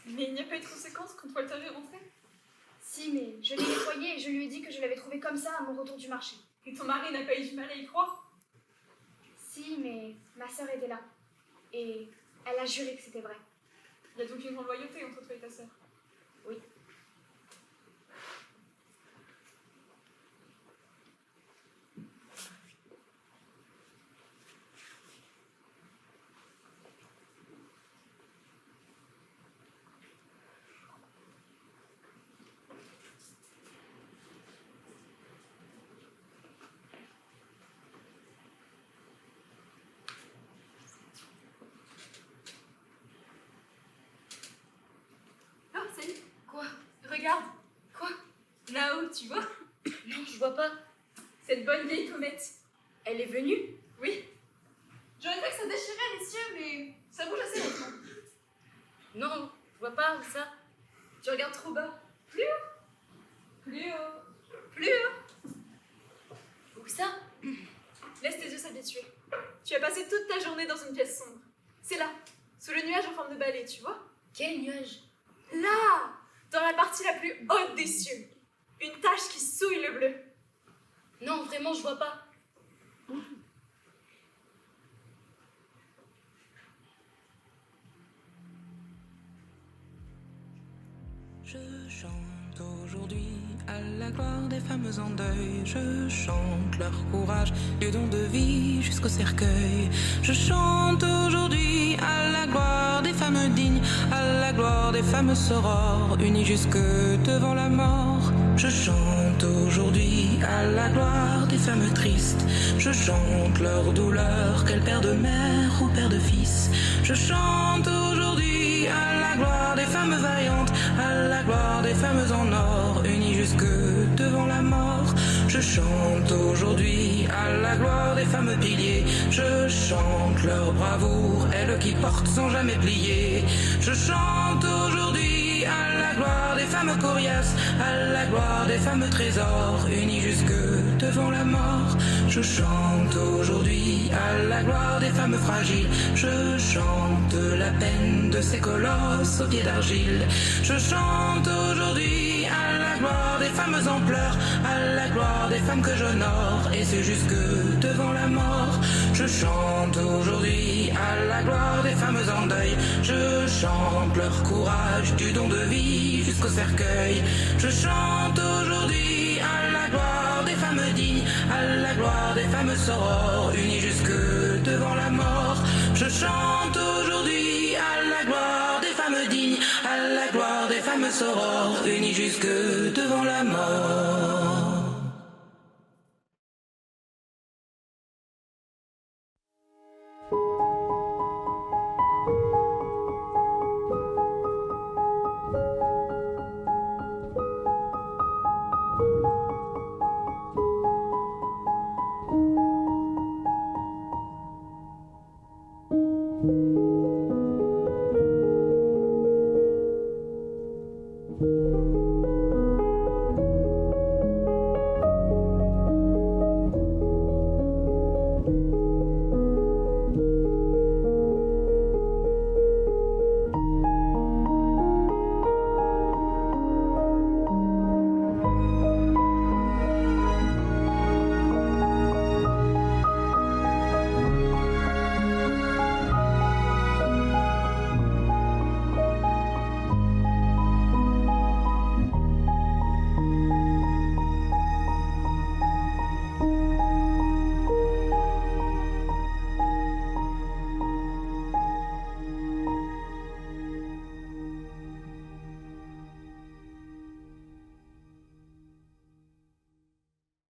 Mais il n'y a pas eu de conséquences quand Walter est rentré? Si, mais je l'ai nettoyée et je lui ai dit que je l'avais trouvée comme ça à mon retour du marché. Et ton mari n'a pas eu du mal à y croire? Si, mais ma sœur était là. Et elle a juré que c'était vrai. Il y a donc une grande loyauté entre toi et ta sœur. Oui. Oh, salut. Quoi? Regarde. Quoi? Là-haut, tu vois? Non, je vois pas. Cette bonne vieille comète. Elle est venue? Oui. J'aurais cru que ça déchirait les cieux, mais ça bouge assez lentement. Non, je vois pas où ça. Tu regardes trop bas. Plus haut. Plus haut. Plus haut. Où ça? Laisse tes yeux s'habituer. Tu as passé toute ta journée dans une pièce sombre. C'est là, sous le nuage en forme de balai, tu vois? Quel nuage? Là, dans la partie la plus haute des cieux. Une tache qui souille le bleu. Non, vraiment, je vois pas. Je chante aujourd'hui à la gloire des femmes en deuil. Je chante leur courage, du don de vie jusqu'au cercueil. Je chante aujourd'hui à la gloire des femmes dignes, à la gloire des femmes sorores, unies jusque devant la mort. Je chante aujourd'hui à la gloire des femmes tristes. Je chante leur douleur, qu'elles perdent de mère ou père de fils. Je chante aujourd'hui à la gloire des femmes vaillantes, à la gloire des femmes en or, unies jusque devant la mort. Je chante aujourd'hui à la gloire des femmes piliers. Je chante leur bravoure, elles qui portent sans jamais plier. Je chante aujourd'hui à la gloire des femmes coriaces, à la gloire des femmes trésors, unies jusque devant la mort. Je chante aujourd'hui à la gloire des femmes fragiles. Je chante la peine de ces colosses aux pieds d'argile. Je chante aujourd'hui à la gloire des femmes en pleurs, à la gloire des femmes que j'honore, et c'est jusque devant la mort. Je chante aujourd'hui à la gloire des femmes en deuil. Je chante leur courage, du don de vie jusqu'au cercueil. Je chante aujourd'hui à la gloire des femmes femmes dignes, à la gloire des femmes sorores, unies jusque devant la mort. Je chante aujourd'hui à la gloire des femmes dignes, à la gloire des femmes sorores, unies jusque devant la mort.